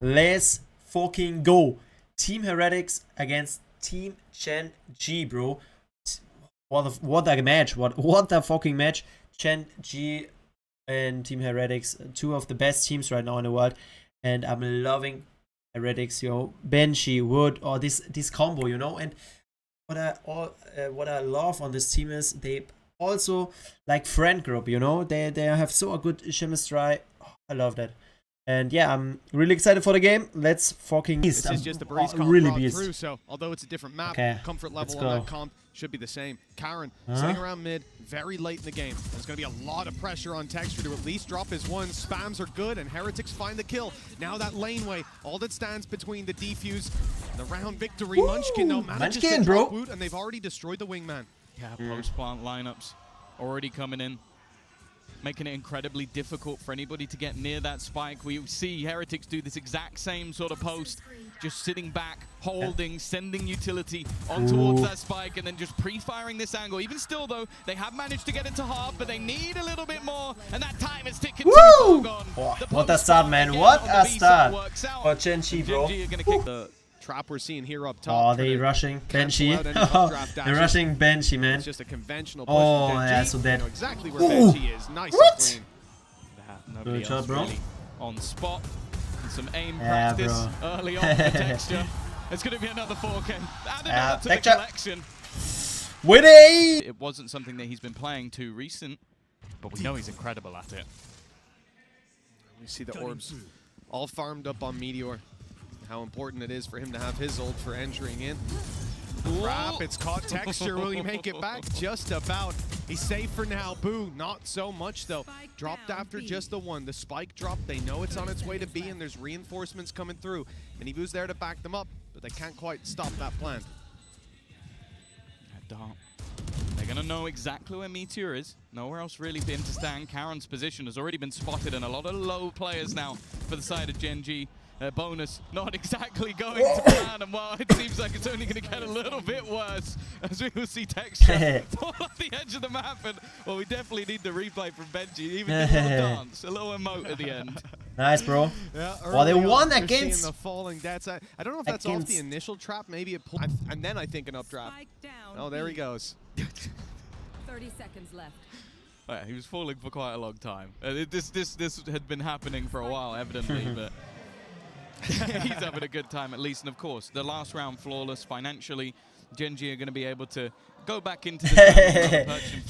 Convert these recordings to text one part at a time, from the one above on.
Let's fucking go. Team Heretics against Team Gen G, bro. What a match. What a fucking match. Gen G and Team Heretics, two of the best teams right now in the world. And I'm loving Heretics, yo. Banshee, Wood, or this combo, you know. And what I love on this team is they also like friend group, you know. They have so a good chemistry. Oh, I love that. And yeah, I'm really excited for the game. Let's fucking beast. This is just a breeze comp really brought beast. through, so although it's a different map, Okay, comfort level on that comp should be the same. Karen sitting around mid, very late in the game. There's going to be a lot of pressure on Texture to at least drop his one. Spams are good, and Heretics find the kill. Now that laneway, all that stands between the defuse and the round victory. Woo! Munchkin, though, manages Munchkin, to bro. drop Woot, and they've already destroyed the wingman. Yeah, post-plant lineups already coming in, making it incredibly difficult for anybody to get near that spike. We see Heretics do this exact same sort of post, just sitting back, holding, sending utility on towards that spike, and then just pre-firing this angle. Even still, though, they have managed to get into half, but they need a little bit more, and that time is ticking too far gone. Oh, what a start, man. What a start for Gen G, bro. Gen G are going to kick the trap we're seeing here up top. Oh, they rushing Banshee. They're rushing Banshee, man. It's just a conventional push. Oh, yeah, so dead. You know exactly where Banshee is. Nice and clean. Nobody Good shot, else bro. really on spot. And some aim Yeah, practice bro. early on for Texture. It's going to be another 4K. Add another to the Texture. collection. Winning! It wasn't something that he's been playing too recent, but we know he's incredible at it. We see the orbs all farmed up on Meteor. How important it is for him to have his ult for entering in. Wrap, it's caught Texture. Will he make it back? Just about. He's safe for now. Boo, not so much though. Dropped after just the one. The spike dropped. They know it's on its way to B, and there's reinforcements coming through. Mini Boo's there to back them up, but they can't quite stop that plan. They're going to know exactly where Meteor is. Nowhere else really been to stand. Karen's position has already been spotted, and a lot of low players now for the side of Gen G. Bonus not exactly going to plan, and well, it seems like it's only going to get a little bit worse as we will see Texture fall off the edge of the map. And well, we definitely need the replay from Benji. Even did a little dance, a little emote at the end. Nice, bro. Yeah, well, they won you're against the falling deaths. I don't know if that's off the initial trap. Maybe it pulled, and then I think an updraft. Oh, there he goes. 30 seconds left. Oh, yeah, he was falling for quite a long time. This had been happening for a while, evidently, but. He's having a good time at least, and of course the last round flawless financially. Gen G are going to be able to go back into the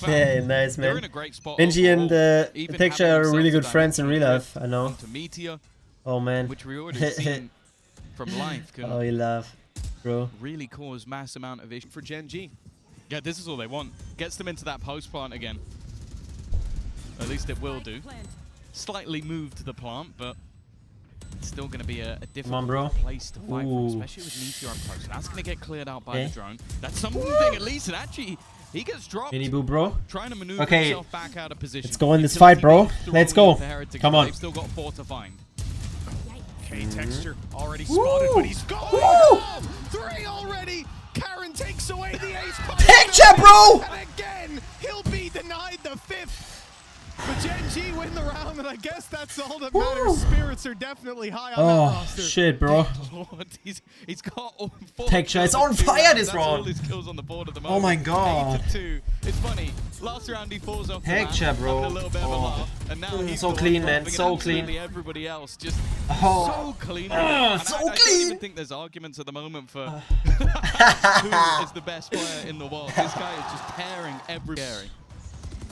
yeah, nice, man. They're in a great spot. Benji and Texture are really good friends in real life, I know. Meteor, oh man, which we already seen from life can you love, bro. really cause mass amount of issue For Gen G. Yeah, this is all they want. Gets them into that post plant again. At least it will do. Slightly moved to the plant, but it's still going to be a difficult place to fight from, especially with Meteor up close. That's going to get cleared out by the drone. That's something at least, and actually, he gets dropped. Mini Boo, bro. Trying to maneuver himself back out of position. Let's go in this fight, bro. Let's go. Come on. They've still got 4 to find. Okay, Texture already spotted, but he's going home! 3 already! Karen takes away the ace. Texture, bro! And again, he'll be denied the 5th. But Gen G win the round, and I guess that's all that matters. Spirits are definitely high on that roster. Shit, bro. Lord, he's got all 4 Texture is on fire this round. All his kills on the board at the moment. Oh my god. 8-2. It's funny. Last round he falls off the Texture, map, bro. a little bit of a laugh, and now he's so clean, man. So clean. Everybody else just so clean. So I clean. don't even think there's arguments at the moment for who is the best player in the world. This guy is just tearing every area.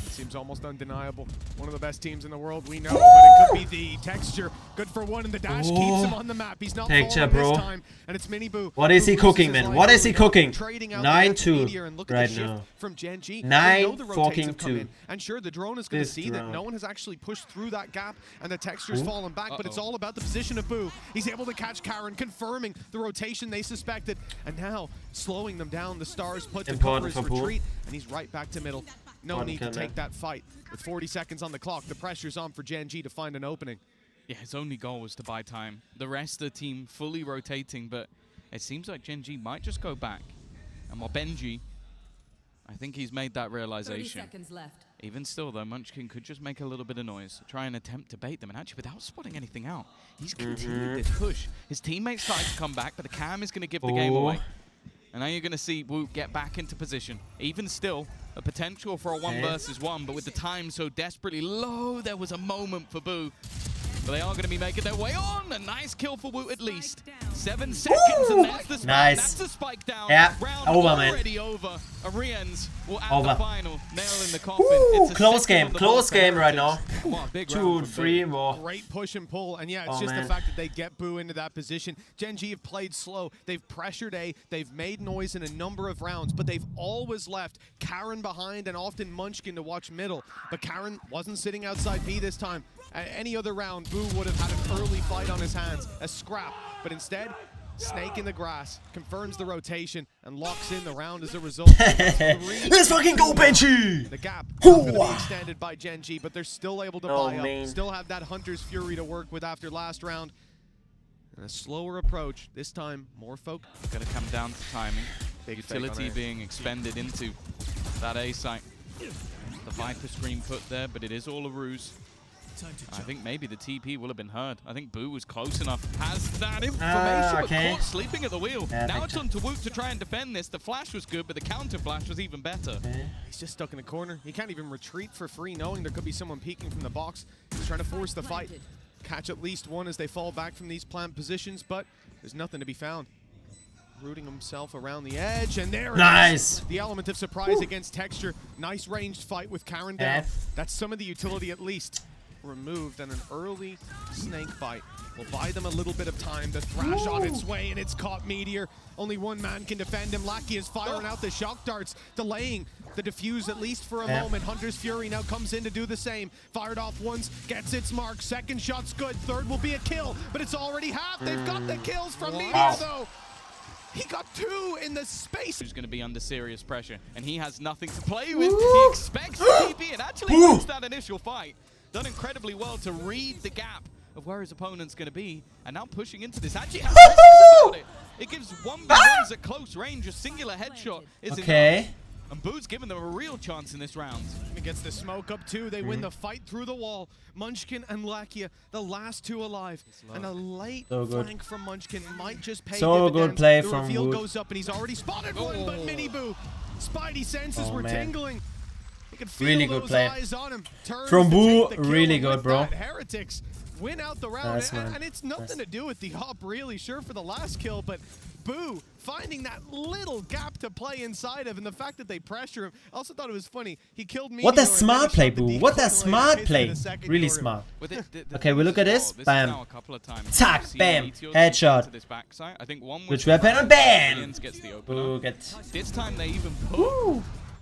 Seems almost undeniable. One of the best teams in the world, we know, but it could be the Texture. Good for one, and the dash keeps him on the map. He's not Texture, falling bro. this time, and it's Mini Boo. What is he cooking, man? What is he cooking? 9-2 right now. From Gen G. 9-2. And sure, the drone is going to see that no one has actually pushed through that gap, and the Texture's fallen back, but it's all about the position of Boo. He's able to catch Karen, confirming the rotation they suspected, and now slowing them down. The Stars put to cover his retreat, and he's right back to middle. No need to take that fight. With 40 seconds on the clock, the pressure's on for Gen G to find an opening. Yeah, his only goal was to buy time. The rest of the team fully rotating, but it seems like Gen G might just go back. And while Benji, I think he's made that realization. 30 seconds left. Even still, though, Munchkin could just make a little bit of noise, try and attempt to bait them, and actually, without spotting anything out, he's continued this push. His teammates starting to come back, but the cam is going to give the game away. And now you're going to see Wu get back into position. Even still, a potential for a 1 versus 1, but with the time so desperately low, there was a moment for Boo. But they are going to be making their way on. A nice kill for Wu at least. 7 seconds, and that's the spike. Nice. That's the spike down. Yeah, Round over, man. already over. Arians will add Over. the final nail in the coffin. Ooh, It's a close second game, on the close ball for game right now. Heretics. Come on, big 2, round from 3 Boo. more. Great push and pull, and yeah, it's Oh, just man. the fact that they get Boo into that position. Gen G have played slow. They've pressured A. They've made noise in a number of rounds, but they've always left Karen behind and often Munchkin to watch middle. But Karen wasn't sitting outside B this time. Any other round, Boo would have had an early fight on his hands, a scrap. But instead, Snake in the grass confirms the rotation and locks in the round as a result. Let's fucking go, Benchy! The gap not going to be extended by Gen G, but they're still able to buy man. up. Still have that Hunter's Fury to work with after last round. And a slower approach. This time, more folk. Going to come down to timing. Big fake on Utility A. being expended into that A site. The Viper screen put there, but it is all a ruse. I think maybe the TP will have been heard. I think Boo was close enough. Has that information, but caught sleeping at the wheel. Yeah, now it's on to Woot to try and defend this. The flash was good, but the counter flash was even better. He's just stuck in the corner. He can't even retreat for free, knowing there could be someone peeking from the box. He's trying to force the fight. Catch at least one as they fall back from these plant positions, but there's nothing to be found. Rooting himself around the edge, and there it is. The element of surprise against Texture. Nice ranged fight with Karen down. That's some of the utility at least removed, and an early Snake fight will buy them a little bit of time. The thrash on its way, and it's caught Meteor. Only one man can defend him. Lackey is firing out the shock darts, delaying the defuse at least for a moment. Hunter's Fury now comes in to do the same. Fired off once, gets its mark. Second shot's good. Third will be a kill, but it's already half. They've got the kills from Meteor though. He got 2 in the space. Who's going to be under serious pressure, and he has nothing to play with. He expects the TP and actually wins that initial fight. Done incredibly well to read the gap of where his opponent's going to be, and now pushing into this. Actually has risks about it. It gives 1v1s at close range. A singular headshot is enough. And Boo's giving them a real chance in this round. He gets the smoke up too. They win the fight through the wall. Munchkin and Lakia, the last 2 alive. And a late flank from Munchkin might just pay dividends. Good play the from reveal Wood. goes up and he's already spotted one, but Mini Boo. Spidey senses were tingling. He could feel Really those good play. eyes on him. Turns From to Boo, take the kill, really and good, with bro. that, Heretics win out the round. Nice, man. And it's nothing to do with the hop, really. Sure for the last kill, but Boo finding that little gap to play inside of, and the fact that they pressure him. I also thought it was funny. He killed me. What a smart play, Boo. What a smart play. Really smart. Okay, we look at this. Bam. Tack, bam. Headshot. I think one Which weapon? And bam! Gets the Boo, get. This time they even put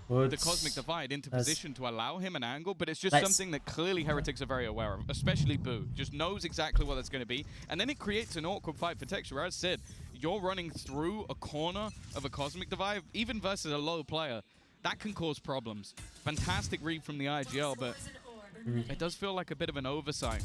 Good. the Cosmic Divide into That's position to allow him an angle, but it's just nice. something that clearly Heretics are very aware of, especially Boo. Just knows exactly what that's going to be, and then it creates an awkward fight for Texture. As I said, you're running through a corner of a Cosmic Divide, even versus a low player. That can cause problems. Fantastic read from the IGL, but it does feel like a bit of an oversight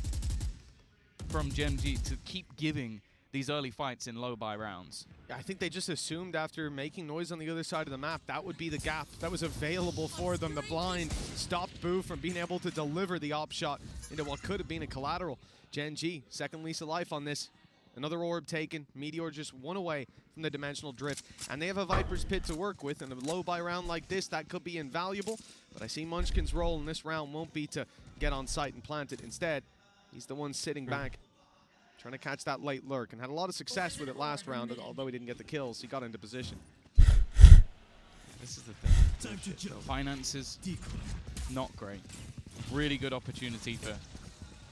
from Gen G to keep giving these early fights in low buy rounds. I think they just assumed after making noise on the other side of the map, that would be the gap that was available for them. The blind stopped Boo from being able to deliver the op shot into what could have been a collateral. Gen G, second lease of life on this. Another orb taken. Meteor just 1 away from the dimensional drift. And they have a Viper's Pit to work with. And a low buy round like this, that could be invaluable. But I see Munchkin's role in this round won't be to get on site and plant it. Instead, he's the one sitting back, trying to catch that late lurk, and had a lot of success with it last round, although he didn't get the kills. He got into position. This is the thing. Finances, not great. Really good opportunity for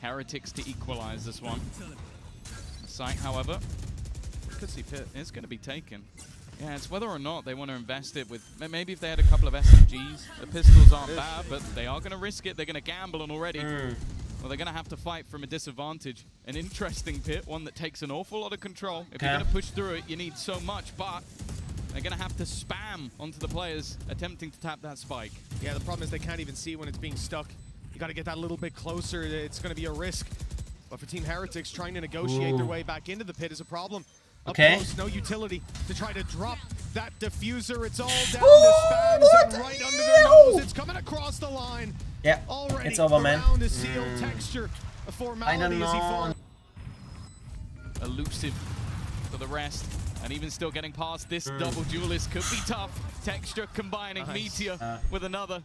Heretics to equalize this one. Site, however, Could see Pit. it's going to be taken. Yeah, it's whether or not they want to invest it with, maybe if they had a couple of SMGs. The pistols aren't bad, but they are going to risk it. They're going to gamble, and already, well, they're going to have to fight from a disadvantage. An interesting Pit, one that takes an awful lot of control. If you're going to push through it, you need so much, but they're going to have to spam onto the players attempting to tap that spike. Yeah, the problem is they can't even see when it's being stuck. You got to get that a little bit closer. It's going to be a risk. But for Team Heretics, trying to negotiate their way back into the Pit is a problem. Up close, no utility to try to drop that diffuser. It's all down to spams and right under their nose. It's coming across the line. Yeah, Already it's over, man. round is sealed. Texture, a formality I don't as he know. falls. Elusive for the rest. And even still getting past this double duelist could be tough. Texture combining Meteor with another.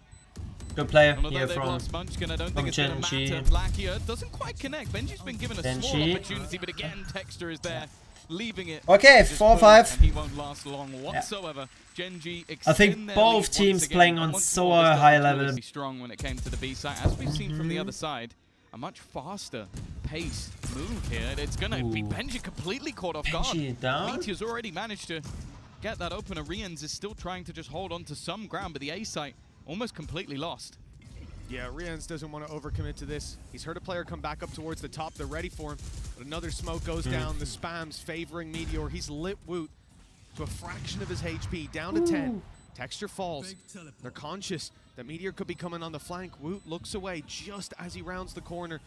Good player And although here they've from lost Munchkin, I don't think it's going to Gen G. matter. Black here doesn't quite connect. Benji's been given a Gen small G. opportunity, but again, Texture is there, leaving it. Okay, Just 4-5. and he won't last long whatsoever. Gen G I extend think their both lead teams once again, playing and on once so more, this high double level. duelist is strong when it came to the B side. As we've seen from the other side, a much faster paced move here. It's going to be Benji completely caught off guard. Benji down? Meteor's already managed to get that open. Arians is still trying to just hold on to some ground, but the A site almost completely lost. Yeah, Rians doesn't want to overcommit to this. He's heard a player come back up towards the top. They're ready for him. But another smoke goes down. The spams favoring Meteor. He's lit Woot to a fraction of his HP, down to 10. Texture falls. They're conscious that Meteor could be coming on the flank. Woot looks away just as he rounds the corner.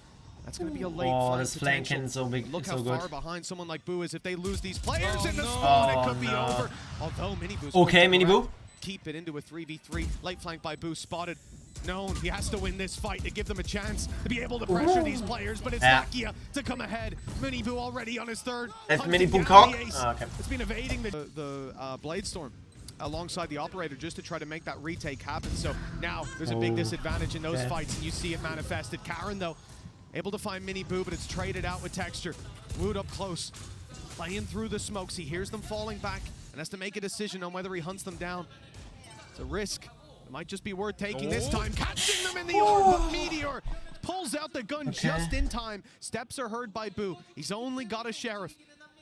That's going to be a late flank this potential. flanking so big, Look so how good. far behind someone like Boo is. If they lose these players in the no. spawn, it Oh, could be no. over. Although Mini Boo's Okay, Mini Boo. keep it into a 3v3. Late flank by Boo, spotted. Known he has to win this fight to give them a chance to be able to pressure these players, but it's Lakia to come ahead. Mini Boo already on his third. That's hunting Mini Boo down cock. the ace. Oh, okay. It's been evading the Blade Storm alongside the operator just to try to make that retake happen. So now there's a big disadvantage in those fights, and you see it manifested. Karen, though, able to find Mini Boo, but it's traded out with Texture. Woot up close, playing through the smokes. He hears them falling back and has to make a decision on whether he hunts them down. It's a risk. It might just be worth taking this time. Catching them in the arm, but Meteor pulls out the gun just in time. Steps are heard by Boo. He's only got a sheriff.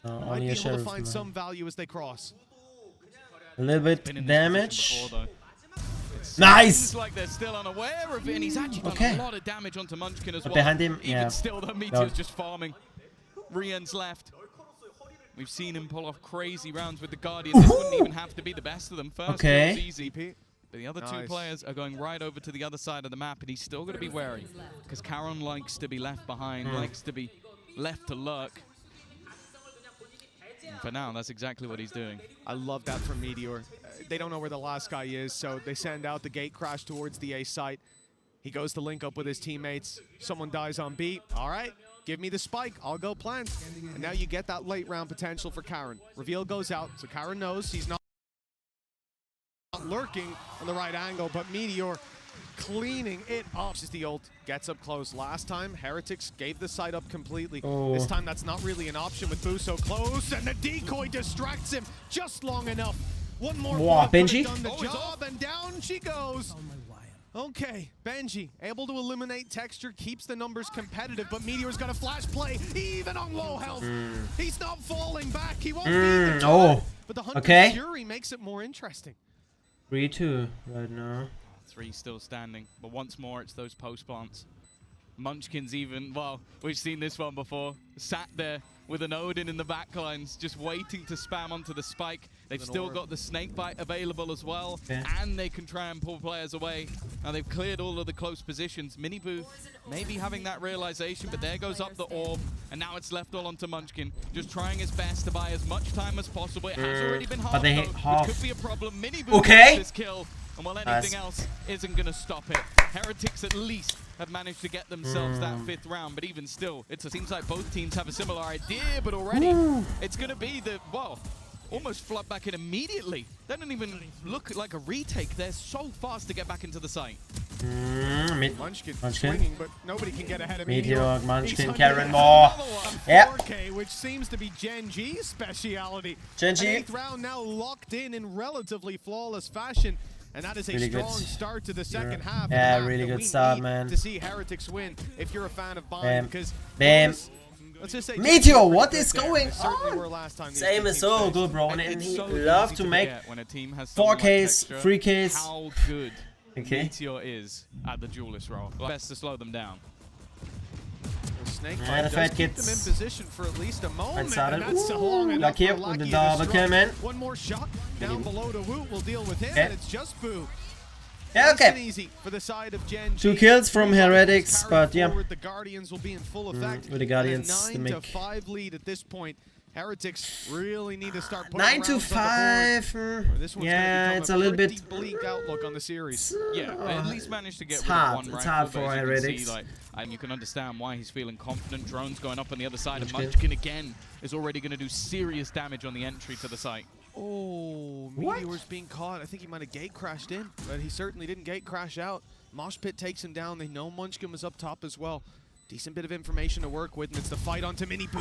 Might Only be a able sheriff. to find some value as they cross. A little bit Been in this damage. position before, though. Nice! Seems like they're still unaware of it, and he's actually done a lot of damage onto Munchkin as well. Behind him, Even still, the Meteor's No. just farming. Rian's left. We've seen him pull off crazy rounds with the Guardian. This wouldn't even have to be the best of them. First Okay. was easy. But the other two players are going right over to the other side of the map, and he's still going to be wary. Because Karen likes to be left behind, likes to be left to lurk. And for now, that's exactly what he's doing. I love that from Meteor. They don't know where the last guy is, so they send out the gate crash towards the A site. He goes to link up with his teammates. Someone dies on B. All right, give me the spike. I'll go plant. And now you get that late round potential for Karen. Reveal goes out, so Karen knows he's not lurking on the right angle, but Meteor cleaning it up. Just the ult gets up close. Last time, Heretics gave the site up completely. This time, that's not really an option with Boo so close, and the decoy distracts him just long enough. One more Wow, Benji? done the job, and down she goes. Okay, Benji able to eliminate Texture, keeps the numbers competitive, but Meteor's got a flash play, even on low health. He's not falling back. He won't need the but the Hunter's Fury makes it more interesting. 3-2 right now. 3 still standing, but once more it's those post plants. Munchkin's even, well, we've seen this one before, sat there with an Odin in the backlines, just waiting to spam onto the spike. They've still got the snakebite available as well, and they can try and pull players away. Now they've cleared all of the close positions. Mini Boo maybe having that realization, but there goes up the orb, and now it's left all onto Munchkin, just trying his best to buy as much time as possible. It has already been half, though, which could be a problem. Mini Boo gets this kill, and while anything else isn't going to stop it, Heretics at least have managed to get themselves that 5th round, but even still, it seems like both teams have a similar idea, but already it's going to be the, well, almost flood back in immediately. They don't even look like a retake. They're so fast to get back into the site. Munchkin swinging, but nobody can get ahead of Meteor, Meteor. Munchkin, Karen more. Yep. 4K, which seems to be Gen G's speciality. Gen G. 8th round now locked in relatively flawless fashion. And that is a Really strong good. start to the second half. Yeah, of the really map that good we start, need man. To see Heretics win, if you're a fan of Bind, because let's just say Meteor, what is going on? on? Same is so good, bro, and he so loves easy to make forget when a team has 4Ks, like 3Ks. how good Meteor is at the duelist role. Best to slow them down. Snake the fight keep them in gets position for at least a moment, and started. that's long enough Lucky for with the Lakia to double strike. kill, man. One more shot down below to Woot. We'll deal with him, Okay. and it's just Boo. Yeah, Nice and okay. easy for the side of Gen G. 2 kills from Heretics, Carried but yeah. forward, the Guardians will be in full effect. With the Guardians, and they a make 9-5 lead at this point. Heretics really need to start putting 9 to rounds on the 5. board, or this one's Yeah, gonna it's become a little pretty bit bleak outlook on the series. Yeah, at least managed to get it's rid hard. of one It's rifle, hard but for as you can Heretics. see, like, and you can understand why he's feeling confident. Drone's going up on the other side, and Munchkin. Munchkin again is already going to do serious damage on the entry to the site. Oh, What? Meteor's being caught. I think he might have gate crashed in, but he certainly didn't gate crash out. Mosh Pit takes him down. They know Munchkin was up top as well. Decent bit of information to work with, and it's the fight onto Mini Boo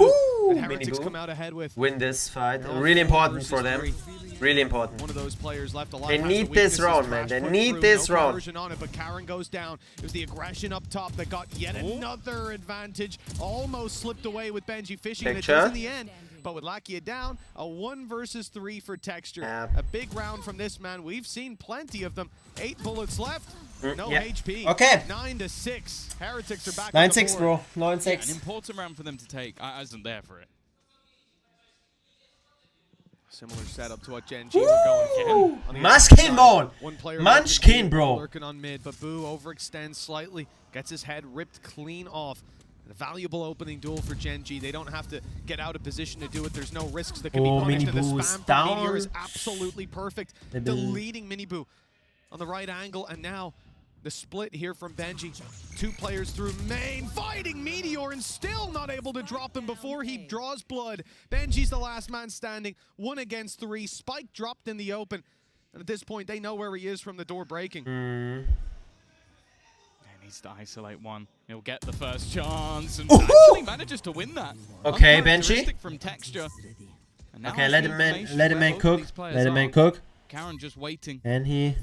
that Heretics Mini Boo. come out ahead with. Win this fight. They're all Really 4 important versus for them. 3. Really important. One of those players left alive. They has need the this weaknesses. round, man. Crash They put need through, this no round. conversion on it, but Karen goes down. It was the aggression up top that got yet another advantage. Almost slipped away with Benji fishing, and it does in the end. But with Lakia down, a 1 versus 3 for Texture. A big round from this man. We've seen plenty of them. 8 bullets left. No HP. Okay. 9 to 6. Heretics are back. 9-6, bro. 9-6. An important round for them to take. I wasn't there for it. Similar setup to what Gen G were going for. Munchkin ball. One player Munchkin, bro. lurking on mid, but Boo overextends slightly, gets his head ripped clean off. A valuable opening duel for Gen G. They don't have to get out of position to do it. There's no risks that can be punished. And the Mini Boo is spam from down. Meteor is absolutely perfect. Deleting Mini Boo on the right angle, and now the split here from Benji. 2 players through main, fighting Meteor and still not able to drop him before he draws blood. Benji's the last man standing, 1 against 3. Spike dropped in the open, and at this point they know where he is from the door breaking. He needs to isolate one. He'll get the first chance and actually manages to win that. Okay, Benji. Uncharacteristic from Texture. And now Okay, has let the him man, information let him where man both cook. these players Let him man are. cook. Karen just waiting, And he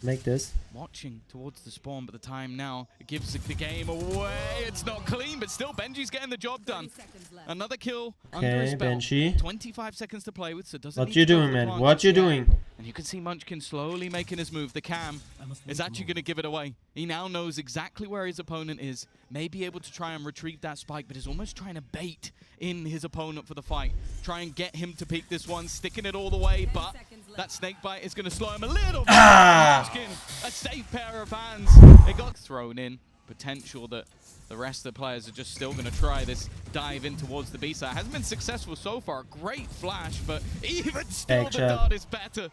make this. watching towards the spawn, but the time now gives the game away. It's not clean, but still Benji's getting the job done. 30 seconds left. Another kill under his Okay, belt. Benji. 25 seconds to play with, so doesn't What need you to go doing, for the man? plant What just you yet. doing? And you can see Munchkin slowly making his move. The cam is actually going to give it away. He now knows exactly where his opponent is. May be able to try and retrieve that spike, but is almost trying to bait in his opponent for the fight. Try and get him to peek this one, sticking it all the way, but that snake bite is going to slow him a little bit. Munchkin, a safe pair of hands. It got thrown in. Potential that the rest of the players are just still going to try this dive in towards the B side. Hasn't been successful so far. Great flash, but even still the dart is better.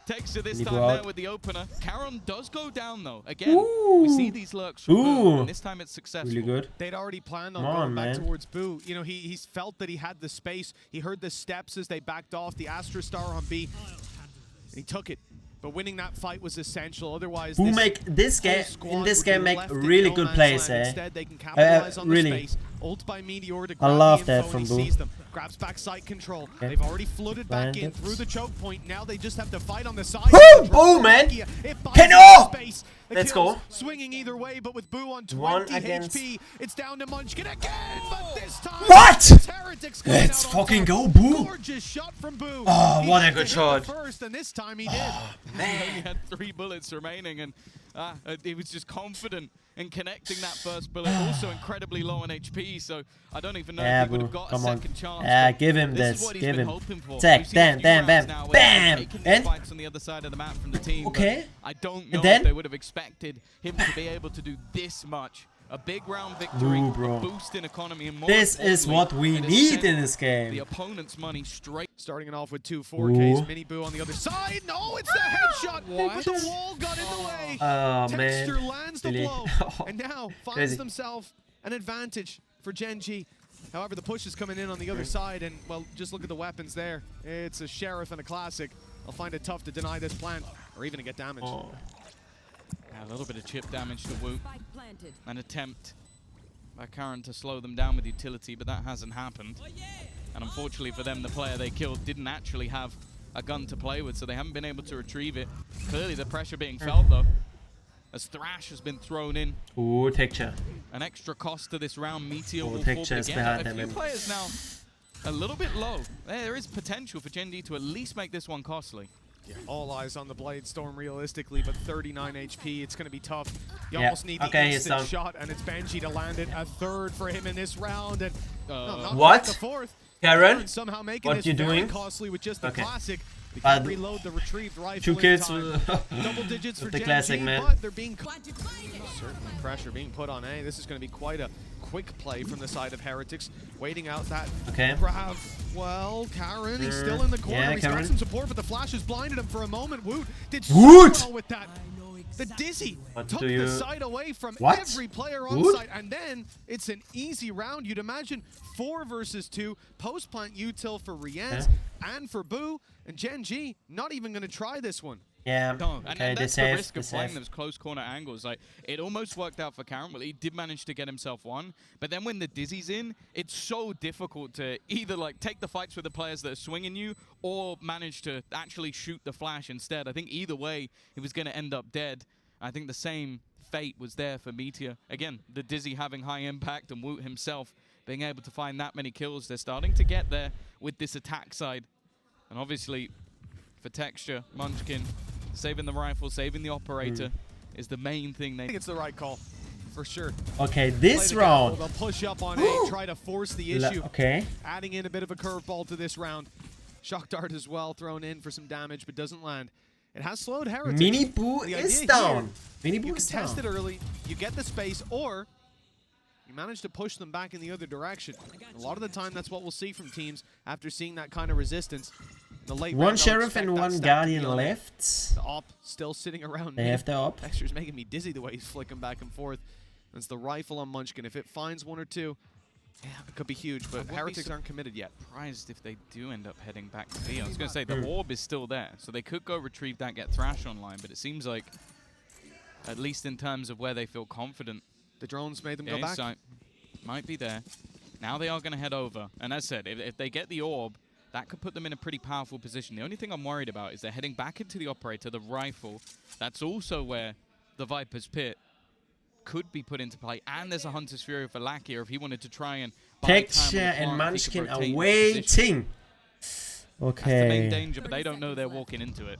Texture this time there with the opener. Karen does go down though. Again, we see these lurks from Boo, and this time it's successful. Really good. They'd already planned on going back towards Boo. You know, he's felt that he had the space. He heard the steps as they backed off. The Astra Star on B. And he took it. But winning that fight was essential. Otherwise, Who make this game in this game make really good plays, eh? Instead, they can capitalize on really. the space. Ult by Meteor to I grab love the info that from and he Boo. sees them. Grabs back site control. They've already flooded back in through the choke point. Now they just have to fight on the side. Woo! Boom, man! Space. Let's go. Swinging either way, but with Boo on 1 20 against... HP, it's down to Munchkin again, but this time What? it's Heretics coming Let's out on fucking top. go, Boo! Gorgeous shot from Boo. Oh, what a He good hit shot. the first, and this time he did. He only had 3 bullets remaining, and he was just confident in connecting that first bullet. Also incredibly low on HP, so I don't even know if he would have got a second chance. Yeah, give him This this. is what he's Give been him. hoping for. Tech, We've seen a damn, few damn, rounds bam, now where they're bam. taking these And fights on the other side of the map from the team. but okay. I don't know And then if they would have expected him to be able to do this much. A big round victory, Ooh, bro. a boost in economy, and more This is what we importantly, it has need sent in this the game. opponent's money straight. Starting it off with 2 4Ks. Ooh. Mini Boo on the other side. No, it's the headshot. But the wall got in the way. Oh, Texture man. lands the Really? blow. And now finds Crazy. themselves an advantage for Gen G. However, the push is coming in on the other side. And, well, just look at the weapons there. It's a Sheriff and a Classic. I'll find it tough to deny this plant or even to get damaged. Oh. Yeah, a little bit of chip damage to Wu. Spike planted. An attempt by Karen to slow them down with utility, but that hasn't happened. And unfortunately for them, the player they killed didn't actually have a gun to play with, so they haven't been able to retrieve it. Clearly the pressure being felt though, as Thrash has been thrown in. Ooh, Texture. An extra cost to this round. Meteor will fall Texture is again. behind A few them. players now a little bit low. There is potential for Gen D to at least make this one costly. Yeah, all eyes on the Blade Storm realistically, but 39 HP, it's going to be tough. You Yeah. almost need the Okay, he's instant down. shot, and it's Benji to land it. A third for him in this round, and no, not What? quite the fourth. Karen? Somehow making What this you very doing? costly with just the Okay. Classic. They can reload the retrieved rifle. 2 kills Double digits for the Gen classic, G, man. but they're being certainly pressure being put on A. This is going to be quite a quick play from the side of Heretics, waiting out that grab. Well, Karen, he's still in the corner. Yeah, he's Karen. got some support, but the flash has blinded him for a moment. Woot did so Woot! well with that. The Dizzy What took do you- the side away from What? every player on Woot? site, and then it's an easy round. You'd imagine 4 versus 2, post-plant util for Rienz and for Boo, and Gen G not even going to try this one. Yeah, And okay, they that's the save, risk they of playing save. those close corner angles. Like, it almost worked out for Karen. Well, he did manage to get himself one, but then when the Dizzy's in, it's so difficult to either like take the fights with the players that are swinging you, or manage to actually shoot the flash instead. I think either way, he was going to end up dead. I think the same fate was there for Meteor. Again, the Dizzy having high impact, and Woot himself being able to find that many kills. They're starting to get there with this attack side, and obviously for Texture, Munchkin saving the rifle, saving the operator is the main thing. I think it's the right call, for sure. Okay, Play this the round. gamble, they'll push up on A, try to force the issue. Okay. Adding in a bit of a curveball to this round. Shock Dart as well, thrown in for some damage, but doesn't land. It has slowed Heretics. Mini Boo The is idea down. Mini You Boo can is test down. it early, you get the space, or you manage to push them back in the other direction. A lot of the time, that's what we'll see from teams after seeing that kind of resistance. In the late One round, they'll Sheriff expect and that one stack to Guardian be on it. left. The op still sitting around They mid. have the op. Texture's making me dizzy the way he's flicking back and forth. That's the rifle on Munchkin. If it finds 1 or 2, yeah, it could be huge, but Heretics aren't committed yet. Surprised if they do end up heading back to B. I was going to say, the orb is still there, so they could go retrieve that, get Thrash online, but it seems like, at least in terms of where they feel confident, The drones made them go back. site might be there. Now they are going to head over, and as said, if they get the orb, that could put them in a pretty powerful position. The only thing I'm worried about is they're heading back into the operator, the rifle. That's also where the Viper's Pit could be put into play, and there's a Hunter's Fury for Lakia if he wanted to try and buy time on the Texture and clock, he could Munchkin are rotate his position. waiting. That's the main Okay. danger, but they don't know they're walking into it.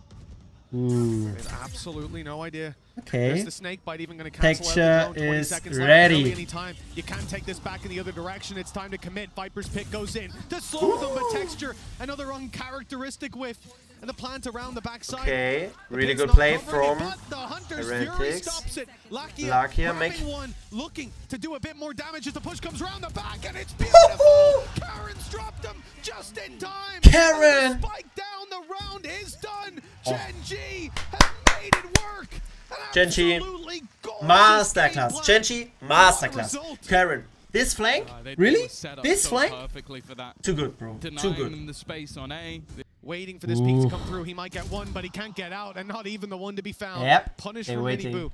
Ooh. They have absolutely no idea. Okay. Is the snake bite even going to cancel Texture out the drone? 20 is seconds ready. left. Anytime. You can't take this back in the other direction. It's time to commit. Viper's Pit goes in to slow them, but Texture, another uncharacteristic whiff. And the plant around the backside. Okay, The really pit's good not play covering it, from but the Hunter's Fury Heretics. stops it. Lakia make one, looking to do a bit more damage as the push comes around the back, and it's beautiful. Karen's dropped him just in time. Karen! And the spike down, the round is done. Gen G has made it work. An Gen G, absolutely gorgeous Masterclass. gameplay. Gen G, What a masterclass. result. Karen, this flank? They Really? were set up This so flank? perfectly for that. Too good, bro. Too Denying good. them the space on A. Waiting for this peek to come through. He might get one, but he can't get out, and not even the one to be found. Yep, Punish they're from Mini waiting. Boo.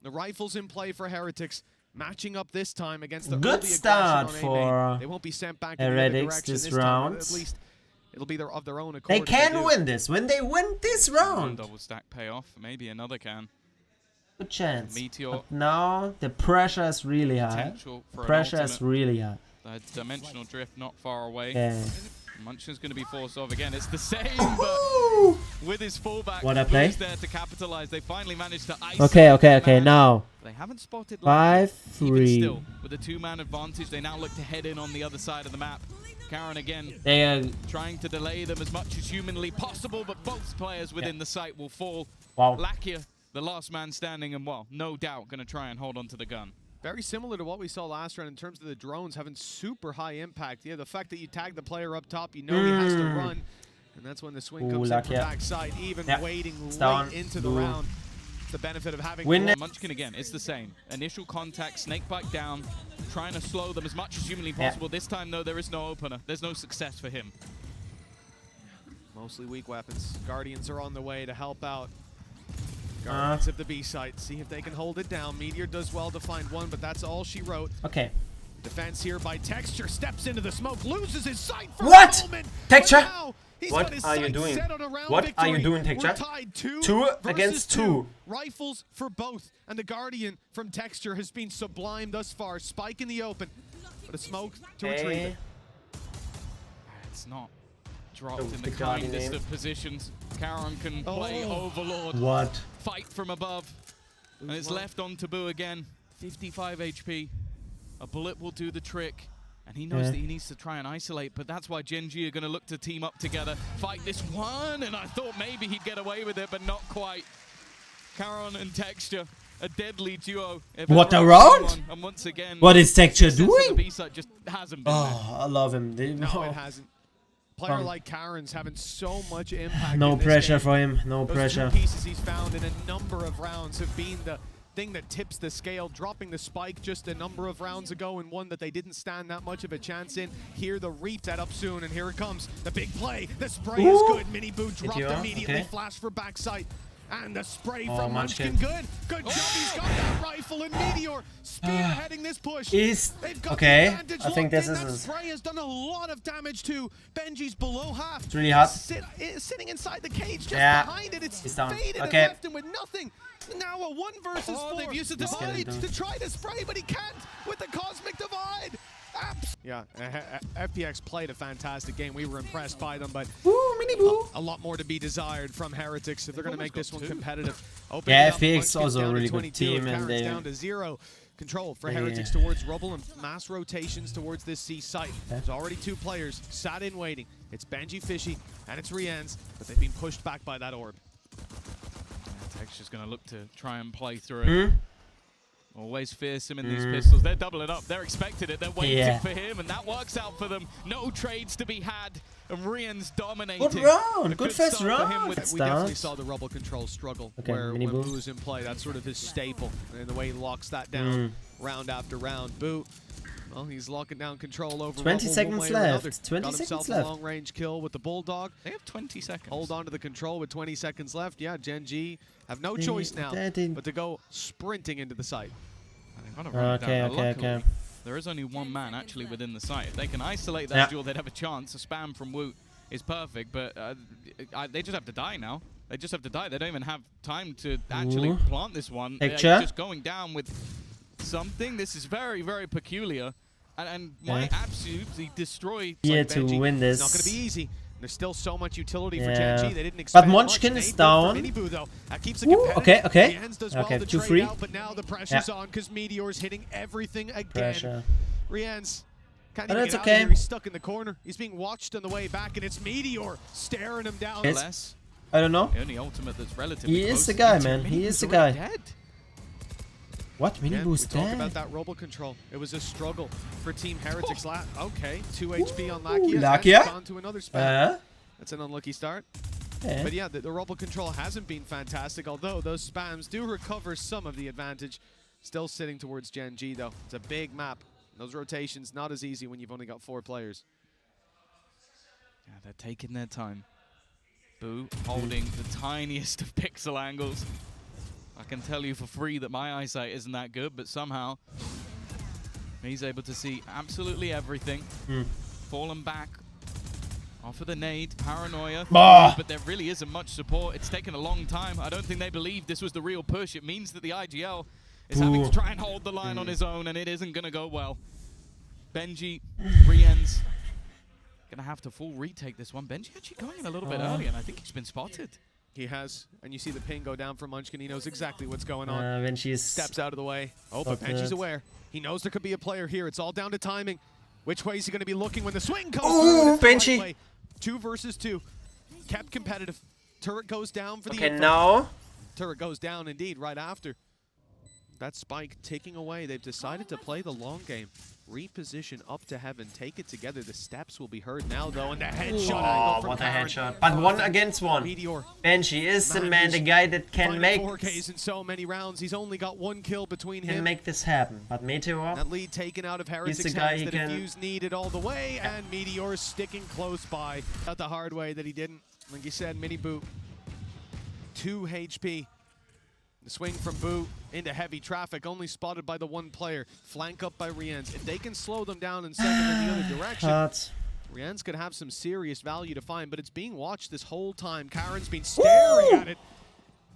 The rifle's in play for Heretics, matching up this time against the Good early start aggression on for A main. They won't be sent back in the other Heretics direction this time, but round. at least it'll be of their own accord. They if can do. win this. When they win this One round, double stack payoff. Maybe another can. good chance. Meteor. But now the pressure is really high. Potential for an Pressure is ultimate. really high. The dimensional drift not far away. Yeah. Munchkin's going to be forced off again. It's the same, but Ooh. with his fullback, What a play. Boo's there to capitalize. They finally managed to isolate Okay. the man. Now They haven't spotted 5-3. Even still, with a 2-man advantage, they now look to head in on the other side of the map. Karen again They are. trying to delay them as much as humanly possible, but both players within the site will fall. Wow. Lakia, the last man standing, and well, no doubt going to try and hold on to the gun. Very similar to what we saw last round in terms of the drones having super high impact. Yeah, the fact that you tag the player up top, you know he has to run. And that's when the swing comes in from Lakia. backside, even Yeah. waiting It's late down. into the Ooh. round. It's the benefit of having Win it. Munchkin again, it's the same. Initial contact, snake bite down, trying to slow them as much as humanly possible. This time, though, there is no opener. There's no success for him. mostly weak weapons. Guardians are on the way to help out. Guardians of the B site. See if they can hold it down. Meteor does well to find one, but that's all she wrote. Okay. Defense here by Texture. Steps into the smoke. Loses his sight for What? a moment. Texture? But now he's What got his are you sights doing? set on a round What are you victory. doing, Texture? We're tied 2 against versus 2. Rifles for both. And the Guardian from Texture has been sublime thus far. Spike in the open. But a smoke to retrieve it. It's not dropped in the the Guardian kindest name. of positions. Karen can play Overlord. What? Fight from above. And it's left on Taboo again. 55 HP. A bullet will do the trick. And he knows that he needs to try and isolate, but that's why Gen G are going to look to team up together, fight this one, and I thought maybe he'd get away with it, but not quite. Caron and Texture, a deadly duo. What a round! And once again, what is Texture doing? Just hasn't been I love him. No, it hasn't. Player like Karen's having so much impact. No in this pressure game. for him. No Those pressure. two pieces he's found in a number of rounds have been the thing that tips the scale. Dropping the spike just a number of rounds ago, and one that they didn't stand that much of a chance in. Here the reap that up soon, and here it comes. The big play. The spray is good. Mini Boo dropped immediately. Okay. Flash for backside. And the spray Oh, from Munchkin. Good job. He's got that rifle, and Meteor spearheading this push. They've got the advantage I think this locked in. is That spray has done a lot of damage to Benji's below half. It's really hot. Sitting inside the cage, just Yeah. behind it. It's He's down. faded and Okay. left him with nothing. Now a 1 versus 4. They've used the divide to try to spray, but he can't with the cosmic divide. Yeah, FPX played a fantastic game. We were impressed by them, but a lot more to be desired from Heretics if they're going to make this one competitive. Yeah, FPX also a really good team, and they down to 0. Control for Heretics towards Rubble and mass rotations towards this C site. There's already 2 players sat in waiting. It's Benji Fishy and it's Rien's, but they've been pushed back by that orb. Texture's going to look to try and play through it. Always fearsome in these pistols. They're doubling up. They're expecting it. They're waiting for him, and that works out for them. No trades to be had, and Rien's dominating. Good round. Good first round. We definitely saw the Rubble control struggle where when Boo was in play. That's sort of his staple, and the way he locks that down round after round. Boo, well, he's locking down control over 20 Rubble seconds left. 20 Got himself seconds left. a long-range kill with the Bulldog. They have 20 seconds. Hold on to the control with 20 seconds left. Yeah, Gen G have no choice now but to go sprinting into the site. Okay. There is only 1 man actually within the site. If they can isolate that duel, they'd have a chance. A spam from Woot is perfect, but they just have to die now. They just have to die. They don't even have time to actually plant this one. They're just going down with something. This is very, very peculiar, and might absolutely destroy. To win this. It's not going to be easy. There's still so much utility for Gen G. They didn't expect but Munchkin is down. Boo, though. That keeps it competitive. Okay. Does well to trade out, but now the pressure's on because Meteor's hitting everything again. Rien's can't even get out of here. He's stuck in the corner. He's being watched on the way back, and it's Meteor staring him down. I don't know. The only ultimate that's relatively He is the guy, man. He is the guy. Dead. What? Mini Boo's dead? dead. About that Rubble control. It was a struggle for Team Heretics. Okay, 2 HP on Lakia. Lakia? Gone to another spam. That's an unlucky start. Yeah. But yeah, the Rubble control hasn't been fantastic, although those spams do recover some of the advantage. Still sitting towards Gen G, though. It's a big map. Those rotations, not as easy when you've only got 4 players. Yeah, they're taking their time. Boo holding the tiniest of pixel angles. I can tell you for free that my eyesight isn't that good, but somehow he's able to see absolutely everything. Fallen back off of the nade, paranoia, but there really isn't much support. It's taken a long time. I don't think they believe this was the real push. It means that the IGL is having to try and hold the line on his own, and it isn't going to go well. Benji, Rien's going to have to full retake this one. Benji actually going in a little bit early, and I think he's been spotted. He has, and you see the ping go down from Munchkin. He knows exactly what's going on. Benji steps out of the way. Oh, but Benji's aware. He knows there could be a player here. It's all down to timing. Which way is he going to be looking when the swing comes through? Benji. Right 2 versus 2. Kept competitive. Turret goes down for the now. Turret goes down indeed right after. That spike taking away. They've decided to play the long game. Reposition up to heaven. Take it together. The steps will be heard now, though. And the headshot angle from what a Karen. headshot. But 1 against 1. Meteor. Benji is the man, the guy that can make 4Ks in so many rounds. He's only got 1 kill between him. Can make this happen. But Meteor, that lead taken out of Heretics' the guy hands. The defuse needed all the way, and Meteor sticking close by. Out the hard way that he didn't. Like you said, Mini Boo. 2 HP. The swing from Boo into heavy traffic, only spotted by the 1 player. Flank up by Rien's. If they can slow them down and send them in the other direction, Rien's could have some serious value to find, but it's being watched this whole time. Karen's been staring at it.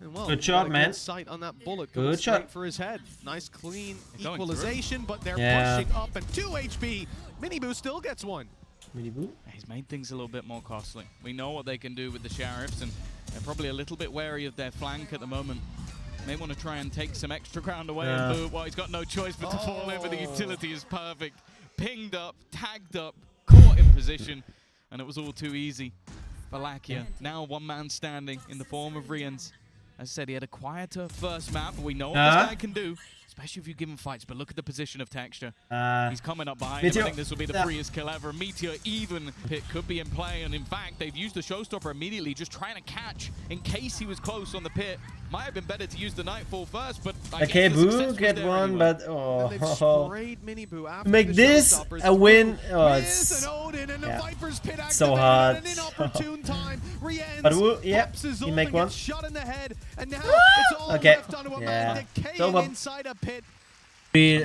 And well, good shot, man. Good sight on that bullet. Good shot for his head. Nice, clean equalization, but they're pushing up, and 2 HP. Mini Boo still gets 1. Mini Boo? He's made things a little bit more costly. We know what they can do with the Sheriffs, and they're probably a little bit wary of their flank at the moment. May want to try and take some extra ground away, and Boo, well, he's got no choice but to fall in, but the utility is perfect. pinged up, tagged up, caught in position, and it was all too easy for Lakia. Now one man standing in the form of Rians. As I said, he had a quieter first map, but we know what this guy can do, especially if you give him fights. But look at the position of Texture. He's coming up behind him. I think this will be the freest kill ever. Meteor even pit could be in play, and in fact, they've used the showstopper immediately, just trying to catch in case he was close on the pit. Might have been better to use the Nightfall first, but okay, Boo get one, anyway. but oh, to make this a win. Oh, it's so hard. But Woo, yeah, he make one. Okay, yeah, so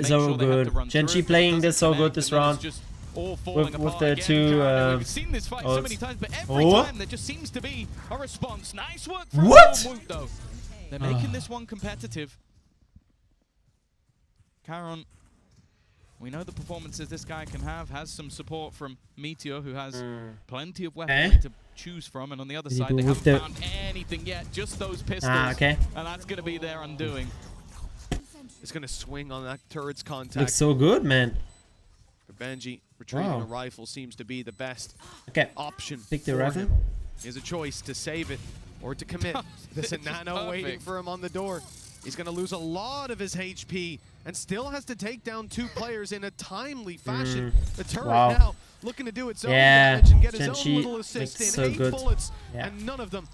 so good. Gen.G playing this so good this round. With the two we've seen this fight so many times, but every time there just seems to be a response. Nice work from Woot, though. They're making this one competitive. Caron, we know the performances this guy can have. Has some support from Meteor, who has plenty of weaponry to choose from. And on the other side, they haven't found anything yet. Just those pistols. And that's going to be their undoing. It's going to swing on that turret's contact. Looks so good, man. For Benji, retrieving a rifle seems to be the best option. Pick the rifle. He has a choice to save it or to commit. There's a nano waiting for him on the door. He's going to lose a lot of his HP and still has to take down two players in a timely fashion. The turret now looking to do its own damage and get his own little assist in. So 8 good. bullets and none of them.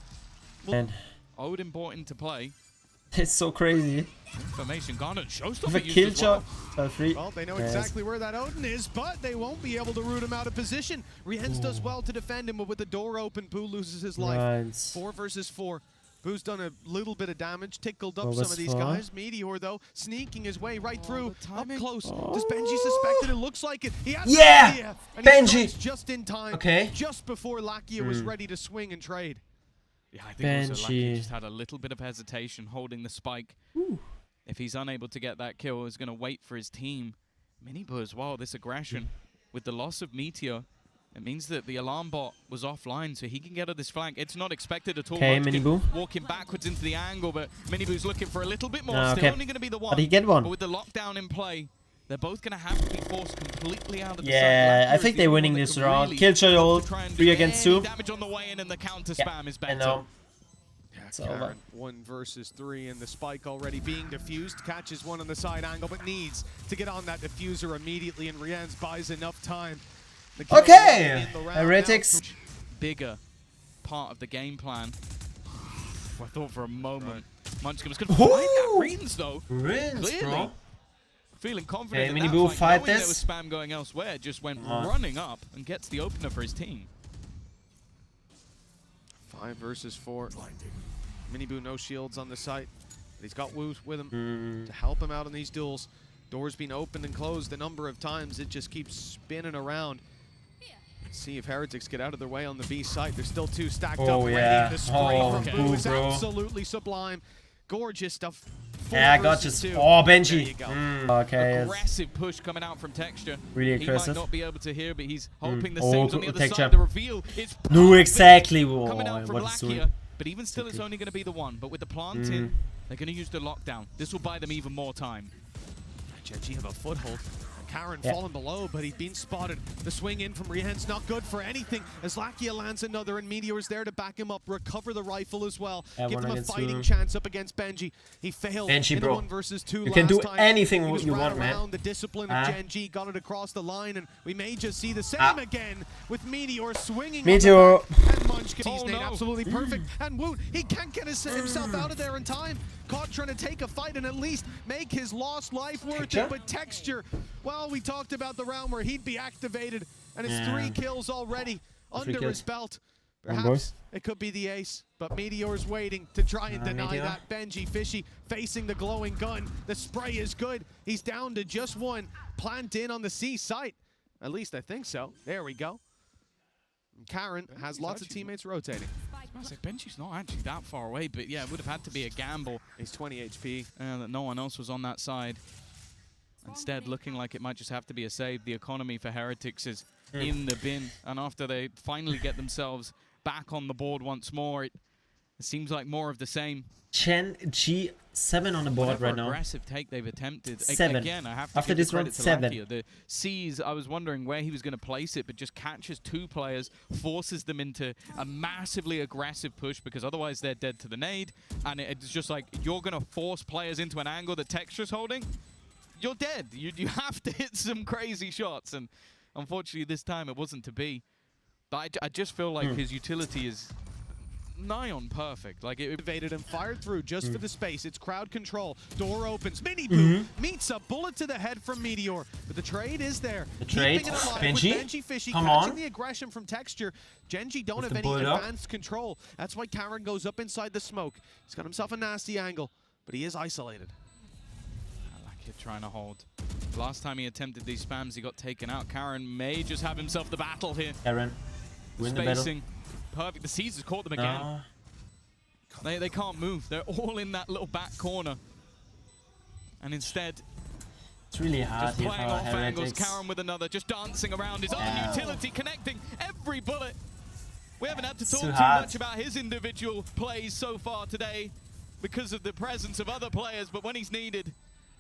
Odin brought into play. It's so crazy. Information gone and showstopper With a kill shot. Well, they know exactly where that Odin is, but they won't be able to root him out of position. Riens does well to defend him, but with the door open, Boo loses his life. 4 versus 4. Boo's done a little bit of damage, tickled up some of these guys. Meteor, though, sneaking his way right through, up close. Does Benji suspect it? It looks like it. He has an idea, and Benji just in time, just before Lakia was ready to swing and trade. Yeah, I think also Lakia just had a little bit of hesitation holding the spike. If he's unable to get that kill, he's going to wait for his team. Miniboo as well, this aggression. With the loss of Meteor, it means that the alarm bot was offline, so he can get on this flank. It's not expected at all. Okay, Miniboo. Walking backwards into the angle, but Miniboo's looking for a little bit more. Still only going to be the one. But he get one. But with the lockdown in play, they're both going to have to be forced completely out of the side. I think they're winning this round. Killjoy ult, 3 against 2. Damage on the way in, and the counter spam is better. I know. Caron, 1 versus 3, and the spike already being diffused. Catches one on the side angle, but needs to get on that diffuser immediately, and Riens buys enough time. Okay, Heretics. Bigger part of the game plan. I thought for a moment Munchkin was going to find that Riens, though. Riens, bro. Feeling confident. Okay, Miniboo fight this. There was spam going elsewhere, just went running up and gets the opener for his team. 5 versus 4. Miniboo no shields on the site. But he's got Woot with him to help him out in these duels. Doors being opened and closed a number of times. It just keeps spinning around. Let's see if Heretics get out of their way on the B site. There's still 2 stacked up ready. The spray from Boo is absolutely sublime. Gorgeous stuff. I got just Benji. Okay. Aggressive push coming out from Texture. Really aggressive. He might not be able to hear, but he's hoping the same's on the other side. The reveal is exactly. Coming out from Lakia, but even still, it's only going to be the one. But with the plant in, they're going to use the lockdown. This will buy them even more time. Gen.G have a foothold. Caron falling below, but he's been spotted. The swing in from Riens not good for anything as Lakia lands another, and Meteor's there to back him up, recover the rifle as well, give them a fighting chance up against Benji. He failed in the 1 versus 2 you can do time. anything what you want, man. The discipline of Gen.G got it across the line, and we may just see the same again with Meteor swinging. Meteor. And Munchkin, absolutely perfect. And Woot, he can't get himself out of there in time. Caught trying to take a fight and at least make his lost life worth it, but Texture, well, we talked about the round where he'd be activated, and it's 3 kills already under his belt. Perhaps it could be the ace, but Meteor's waiting to try and deny that. Benji Fishy facing the glowing gun. The spray is good. He's down to just 1. Plant in on the C site. At least I think so. There we go. Caron has lots of teammates rotating. I say Benji's not actually that far away, but yeah, it would have had to be a gamble. He's 20 HP. That no one else was on that side. Instead, looking like it might just have to be a save. The economy for Heretics is in the bin, and after they finally get themselves back on the board once more, It seems like more of the same. Chen G 7 on the board Whatever right now. aggressive take they've attempted. 7. Again, I have to After give this the round, credit to 7. Lakia. The C's, I was wondering where he was going to place it, but just catches 2 players, forces them into a massively aggressive push because otherwise they're dead to the nade. And it's just like, you're going to force players into an angle that Texture's holding, you're dead. You have to hit some crazy shots. And unfortunately, this time it wasn't to be. But I just feel like his utility is nigh on perfect. Like it Evaded and fired through just for the space. It's crowd control. Door opens. Mini Boo meets a bullet to the head from Meteor. But the trade is there. The trade. Keeping it alive Benji. with Benji Fishy Come catching on. the aggression from Texture. Genji don't With have the any bullet up. advanced control. That's why Karen goes up inside the smoke. He's got himself a nasty angle, but he is isolated. Lakia trying to hold. Last time he attempted these spams, he got taken out. Karen may just have himself the battle here. Karen, win the battle. Spacing. Perfect. The Caesars caught them again. They can't move. They're all in that little back corner. And instead, It's really hard just here for playing off angles. Heretics. Karen with another, just dancing around his own utility, connecting every bullet. We haven't had to talk too much about his individual plays so far today because of the presence of other players, but when he's needed,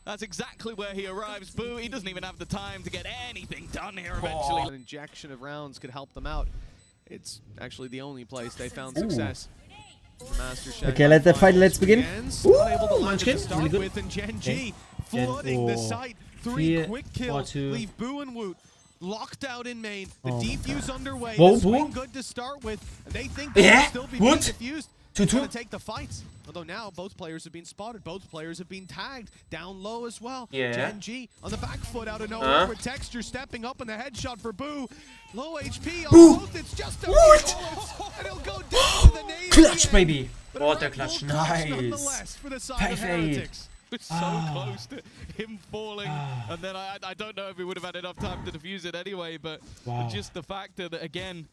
that's exactly where he arrives. Boo, he doesn't even have the time to get anything done here eventually. An injection of rounds could help them out. It's actually the only place they found success. Okay, let the fight, let's begin. Unable to land Munchkin, to start really good. with, and Gen G Okay. flooding the site. 3 quick 4, kills, 2. leave Boo and Woot locked out in main. The Oh my defuse underway. Whoa, The swing Boo. good to start with. And they think Yeah, they'll still be being Woot. defused. 2-2. Gonna take the fights. Although now both players have been spotted. Both players have been tagged down low as well. Yeah. Gen G on the back foot out of nowhere with Texture stepping up in the headshot for Boo. Low HP on Boo. both. It's just a few bullets, and he'll go down to the nade. Clutch, baby. But Water a Red clutch, Bull clutch nice. nonetheless for the side of Perfect. Heretics. It's so close to him falling, and then I don't know if he would have had enough time to defuse it anyway, but just the factor that, again,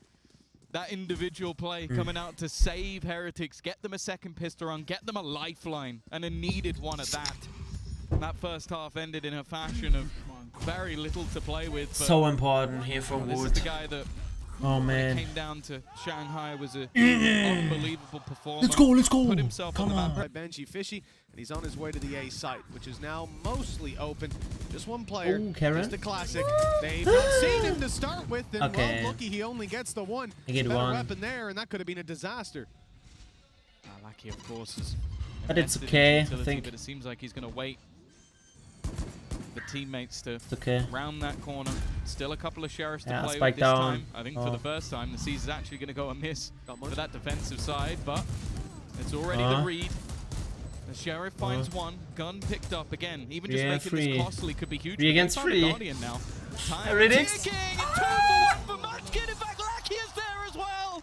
that individual play coming out to save Heretics, get them a second pistol run, get them a lifeline, and a needed one at that. That first half ended in a fashion of very little to play with. But So important here for this is Wood. the guy that Oh when it man. came down to Shanghai was an unbelievable performer. Let's go. Put himself Come on the on. map. Benji Fishy, and he's on his way to the A site, which is now mostly open. Just one player, Ooh, Karen. just a classic. They've not seen him to start with, and Okay. well, lucky he only gets the one. I get Better one. weapon there, and that could have been a disaster. Lucky, of course, is But it's invested in okay, I utility, think. But it seems like he's going to wait the teammates to It's okay. round that corner. Still a couple of sheriffs to Yeah, play spike with this down. time. I think for the first time, the C's is actually going to go amiss for that defensive side, but it's already the read. The sheriff finds one, gun picked up again. Even just Yeah, making 3. this costly could be huge. 3 but they against found a 3. Guardian now. Time Heretics. ticking, and 2 for 1 for Munchkin. In fact, Lackey is there as well.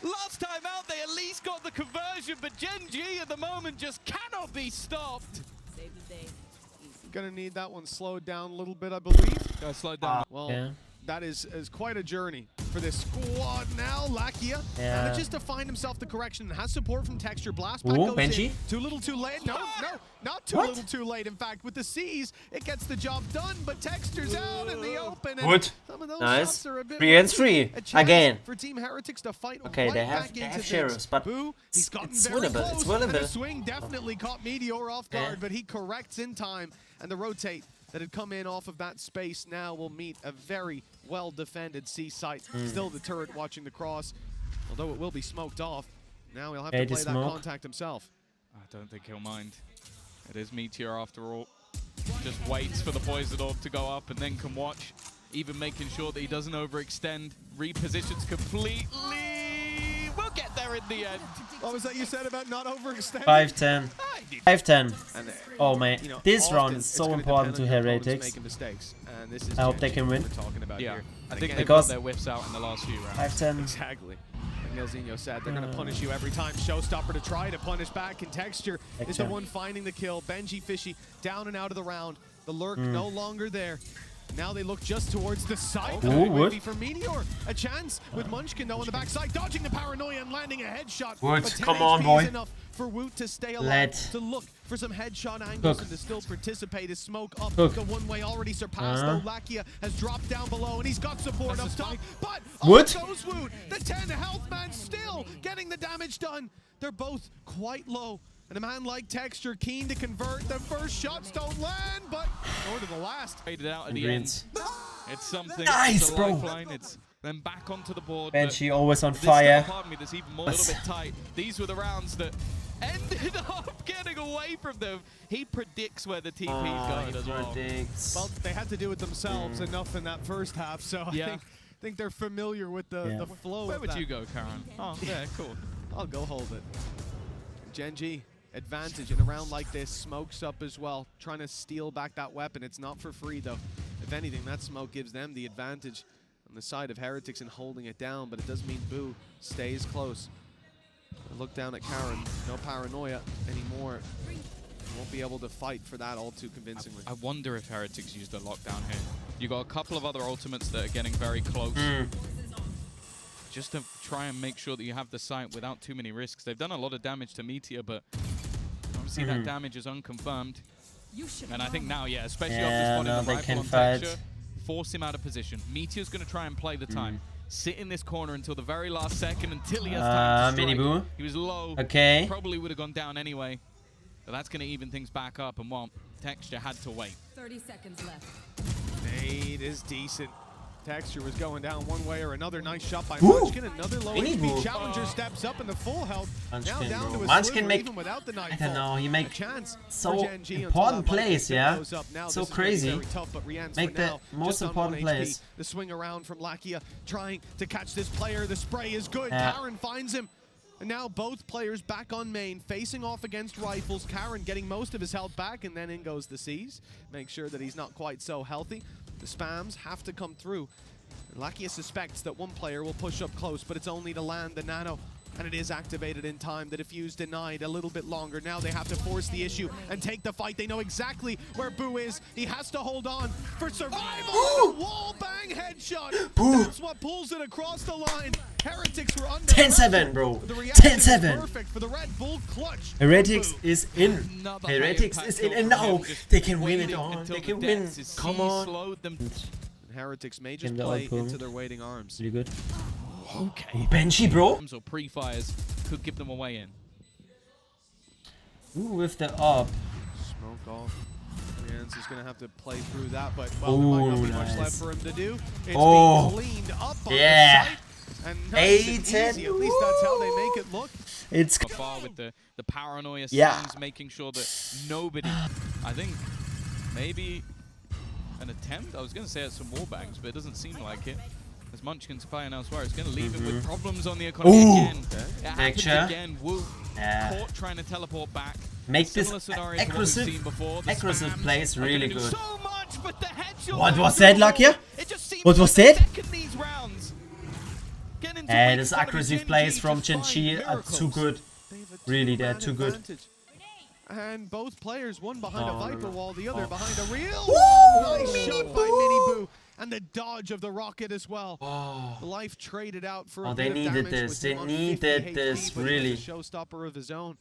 Last time out, they at least got the conversion, but Gen G at the moment just cannot be stopped. Save the day. Gonna need that one slowed down a little bit, I believe. Gotta slow down. Well, Yeah. that is quite a journey for this squad now. Lakia manages to find himself the correction and has support from Texture. Blast back Ooh, goes Benji. in. Too little too late. No, not too little too late. In fact, with the C's, it gets the job done, but Texture's out in the open. And Good. some of those Nice. shots are a bit 3 against 3. a chance again. for Team Heretics to fight Okay, right they back have into things. sheriffs, but Boo, he's gotten it's very winnable, close, it's and the winnable. swing definitely caught Meteor off guard, Yeah. but he corrects in time, and the rotate that had come in off of that space now will meet a very well-defended C site. Still the turret watching the cross, although it will be smoked off. Now he'll have to play that contact himself. I don't think he'll mind. It is Meteor after all. Just waits for the poison orb to go up and then can watch. Even making sure that he doesn't overextend. Repositions completely. We'll get there in the end. What was that you said about not overextending? 5-10. 5-10. And, Oh man, you know, this often round is it's so gonna important to depend on your opponents Heretics. making mistakes, and this is I hope they Gen G can win. we're talking about Yeah, here. I And think again, they Because- got their whiffs out in the last few rounds. 5-10. exactly. Like Nelzinho said, they're going to punish you every time. Showstopper to try to punish back, and Texture is the Texture. one finding the kill. Benji Fishy down and out of the round. The lurk no longer there. Now they look just towards the side. Ooh, Maybe what? for Meteor. A chance with Munchkin though on the backside, dodging the paranoia and landing a headshot. Woot, But 10 come on, HP boy. is enough for Woot to stay alive, Let- to look for some headshot angles Cook. and to still participate as smoke up. Cook. The one-way already surpassed though. Lakia has dropped down below and he's got support up top. But Woot? goes Woot. The 10 health man still getting the damage done. They're both quite low. And a man like Texture keen to convert. The first shots don't land, but nor to the last. Faded out at the Greens. end. It's something. Nice, it's a bro. lifeline. It's then back onto the board. Banshee always on There's still fire. a part of me that's even more a little bit tight. These were the rounds that ended up getting away from them. He predicts where the TP's going as well. Well, they had to do it themselves enough in that first half, so I think they're familiar with the flow. Where would you go, Karen? Oh, yeah, cool. I'll go hold it. Gen.G, advantage in a round like this. Smoke's up as well, trying to steal back that weapon. It's not for free, though. If anything, that smoke gives them the advantage on the side of Heretics in holding it down, but it does mean Boo stays close. Look down at Karen. No paranoia anymore. Won't be able to fight for that all too convincingly. I wonder if Heretics used a lockdown here. You got a couple of other ultimates that are getting very close. Just to try and make sure that you have the site without too many risks. They've done a lot of damage to Meteor, but obviously that damage is unconfirmed. And I think now, especially off this one in the rifle on Texture, force him out of position. Meteor's going to try and play the time. Sit in this corner until the very last second, until he has time to strike. Mini-Boo. He was low. Okay. Probably would have gone down anyway. But that's going to even things back up, and well, Texture had to wait. 30 seconds left. Nade is decent. Texture was going down one way or another. Nice shot by Munchkin. Another low HP challenger steps up in the full health. Now down to a Munchkin make, even without the I don't know, he make so important plays, yeah? So crazy. Make the most important plays. The swing around from Lakia, trying to catch this player. The spray is good. Karen finds him. And now both players back on main, facing off against rifles. Karen getting most of his health back, and then in goes the C's. Make sure that he's not quite so healthy. The spams have to come through. Lakia suspects that one player will push up close, but it's only to land the nano. And it is activated in time. The defuse denied a little bit longer. Now they have to force the issue and take the fight. They know exactly where Boo is. He has to hold on for survival. Wall bang headshot. That's what pulls it across the line. Heretics were under 10-7, bro. 10-7. Perfect for the Red Bull clutch. Heretics is in. Heretics is in. And now they can win it on. They can win. Come on. Heretics may just play into their waiting arms. Really good. Okay. Banshee, bro. Or pre-fires could give them a way in. Ooh, with the up. Smoke off. Jans is going to have to play through that, but well, there might not be much left for him to do. It's being cleaned up on the site. And nice and easy. At least that's how they make it look. It's far with the paranoia scenes, making sure that nobody, I think, maybe an attempt. I was going to say at some wall bangs, but it doesn't seem like it. As Munchkin's firing elsewhere, it's going to leave him with problems on the economy again. It happens again. Woo. Caught trying to teleport back. Make this aggressive plays really good. So much, but the what was that, Lakia? What was that? This aggressive plays from Gen.G are too good. Really, they're too good. And both players, one behind a Viper wall, the other behind a real wall. Nice shot by Mini-Boo. And the dodge of the rocket as well. Life traded out for a bit they of needed damage this. They needed this, really. Showstopper of his own.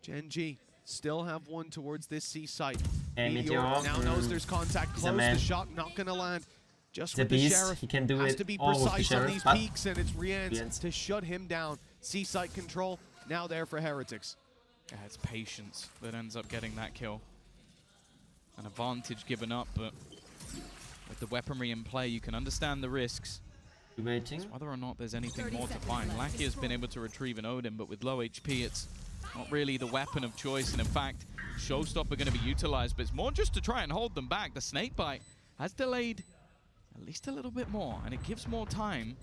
Gen.G still have one towards this C site. Meteor now knows there's contact close. The shot not gonna land. Just with the Sheriff. He can do has it to be all with the precise on Sheriff. these peaks, and it's Rian's to shut him down. C site control now there for Heretics. Yeah, it's patience that ends up getting that kill. An advantage given up, but with the weaponry in play, you can understand the risks. Waiting. Whether or not there's anything more to find. Lakia has been able to retrieve an Odin, but with low HP, it's not really the weapon of choice. And in fact, Showstopper going to be utilized, but it's more just to try and hold them back. The Snakebite has delayed at least a little bit more, and it gives more time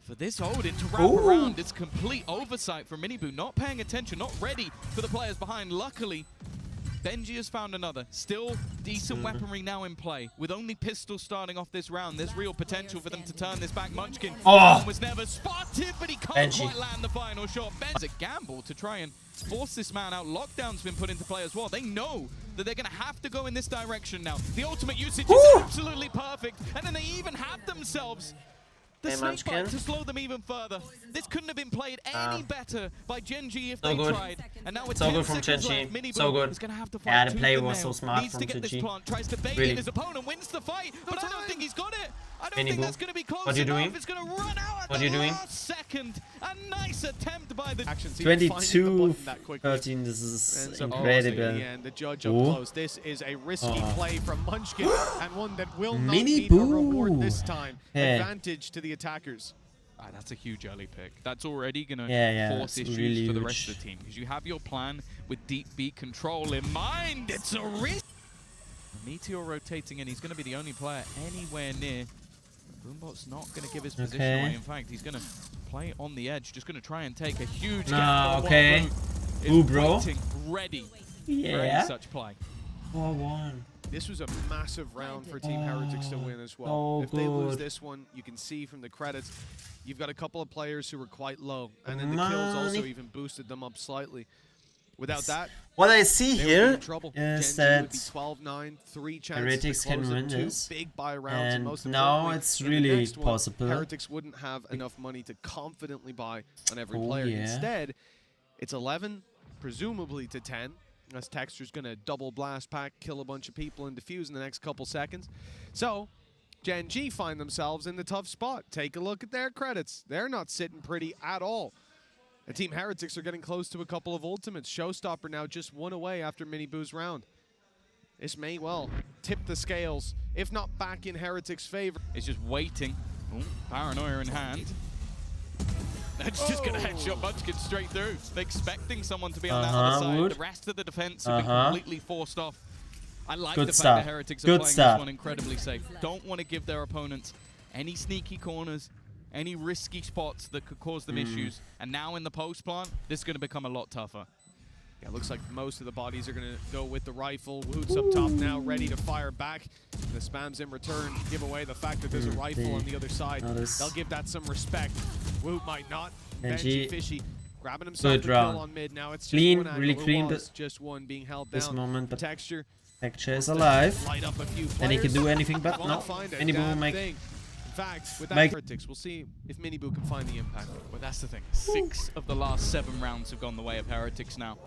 for this Odin to wrap around. It's complete oversight from Mini-Boo, not paying attention, not ready for the players behind. Luckily, Benji has found another. Still decent weaponry now in play. With only pistols starting off this round, there's real potential for them to turn this back. Munchkin was never spotted, but he can't quite land the final shot. Ben's a gamble to try and force this man out. Lockdown's been put into play as well. They know that they're going to have to go in this direction now. The ultimate usage is absolutely perfect, and then they even have themselves the Snakebite to slow them even further. This couldn't have been played any better by Gen.G if they tried. And now with so good from Gen.G. So good. Yeah, the play was so smart from Gen.G. Tries to bait in his opponent, wins the fight, but I don't think he's got it. I don't think that's going to be close enough. It's going to run out at the last second. second. A nice attempt by the Action team finding the 22, button that quickly. 13. This is Ends up incredible. in the end, the judge up Oh. close. This is a risky play from Munchkin and one that will not Mini meet a boo. reward this time. Yeah. Advantage to the attackers. Ah, that's a huge early pick. That's already going to Yeah, force it's issues really for the rest huge. of the team. Because you have your plan with deep beat control in mind. It's a risk. Meteor rotating in. He's going to be the only player anywhere near. Boombot's not going to give his position Okay. away. In fact, he's going to play on the edge. Just going to try and take a huge Nah, gamble. okay. While Boot Ooh, is bro. waiting, ready for Yeah. any such play. 4-1. This was a massive round for Team Heretics to win as well. Oh, if they lose good. this one, you can see from the credits, you've got a couple of players who were quite low, and then the kills also Money. even boosted them up slightly. Without that, What I see they would be here in trouble. is Gen G would be that 12-9, 3 chances Heretics to can close it, win 2 this, big buy rounds, and most now importantly, it's in the really next one, possible. Heretics wouldn't have enough money to confidently buy on every Oh, player. yeah. Instead, it's 11, presumably to 10. As Texture's going to double blast pack, kill a bunch of people, and defuse in the next couple seconds. So, Gen G find themselves in the tough spot. Take a look at their credits. They're not sitting pretty at all. The Team Heretics are getting close to a couple of ultimates. Showstopper now just 1 away after Mini Boo's round. This may well tip the scales, if not back in Heretics' favor. It's just waiting. Ooh, paranoia in hand. That's just going to headshot Munchkin straight through. They're expecting someone to be on that other side. Wood. The rest of the defense have been completely forced off. I like Good the stuff. fact that Heretics are Good playing stuff. this one incredibly safe. Don't want to give their opponents any sneaky corners, any risky spots that could cause them issues. And now in the post plant, this is going to become a lot tougher. Yeah, it looks like most of the bodies are going to go with the rifle. Woot's up top now, ready to fire back. The spams in return give away the fact that there's a rifle on the other side. Notice. They'll give that some respect. Woot might not. Benji, Benji Fishy grabbing himself good the kill round. on mid. Now it's just Clean, one angle. really It clean, was but just one being held this down. moment, but Texture Texture is alive. light up a few players. And he can do anything but Won't no. find a Mini Boo will damn make. thing. In fact, with that Make- Heretics, we'll see if Mini Boo can find the impact. Well, that's the thing. 6 of the last 7 rounds have gone the way of Heretics now.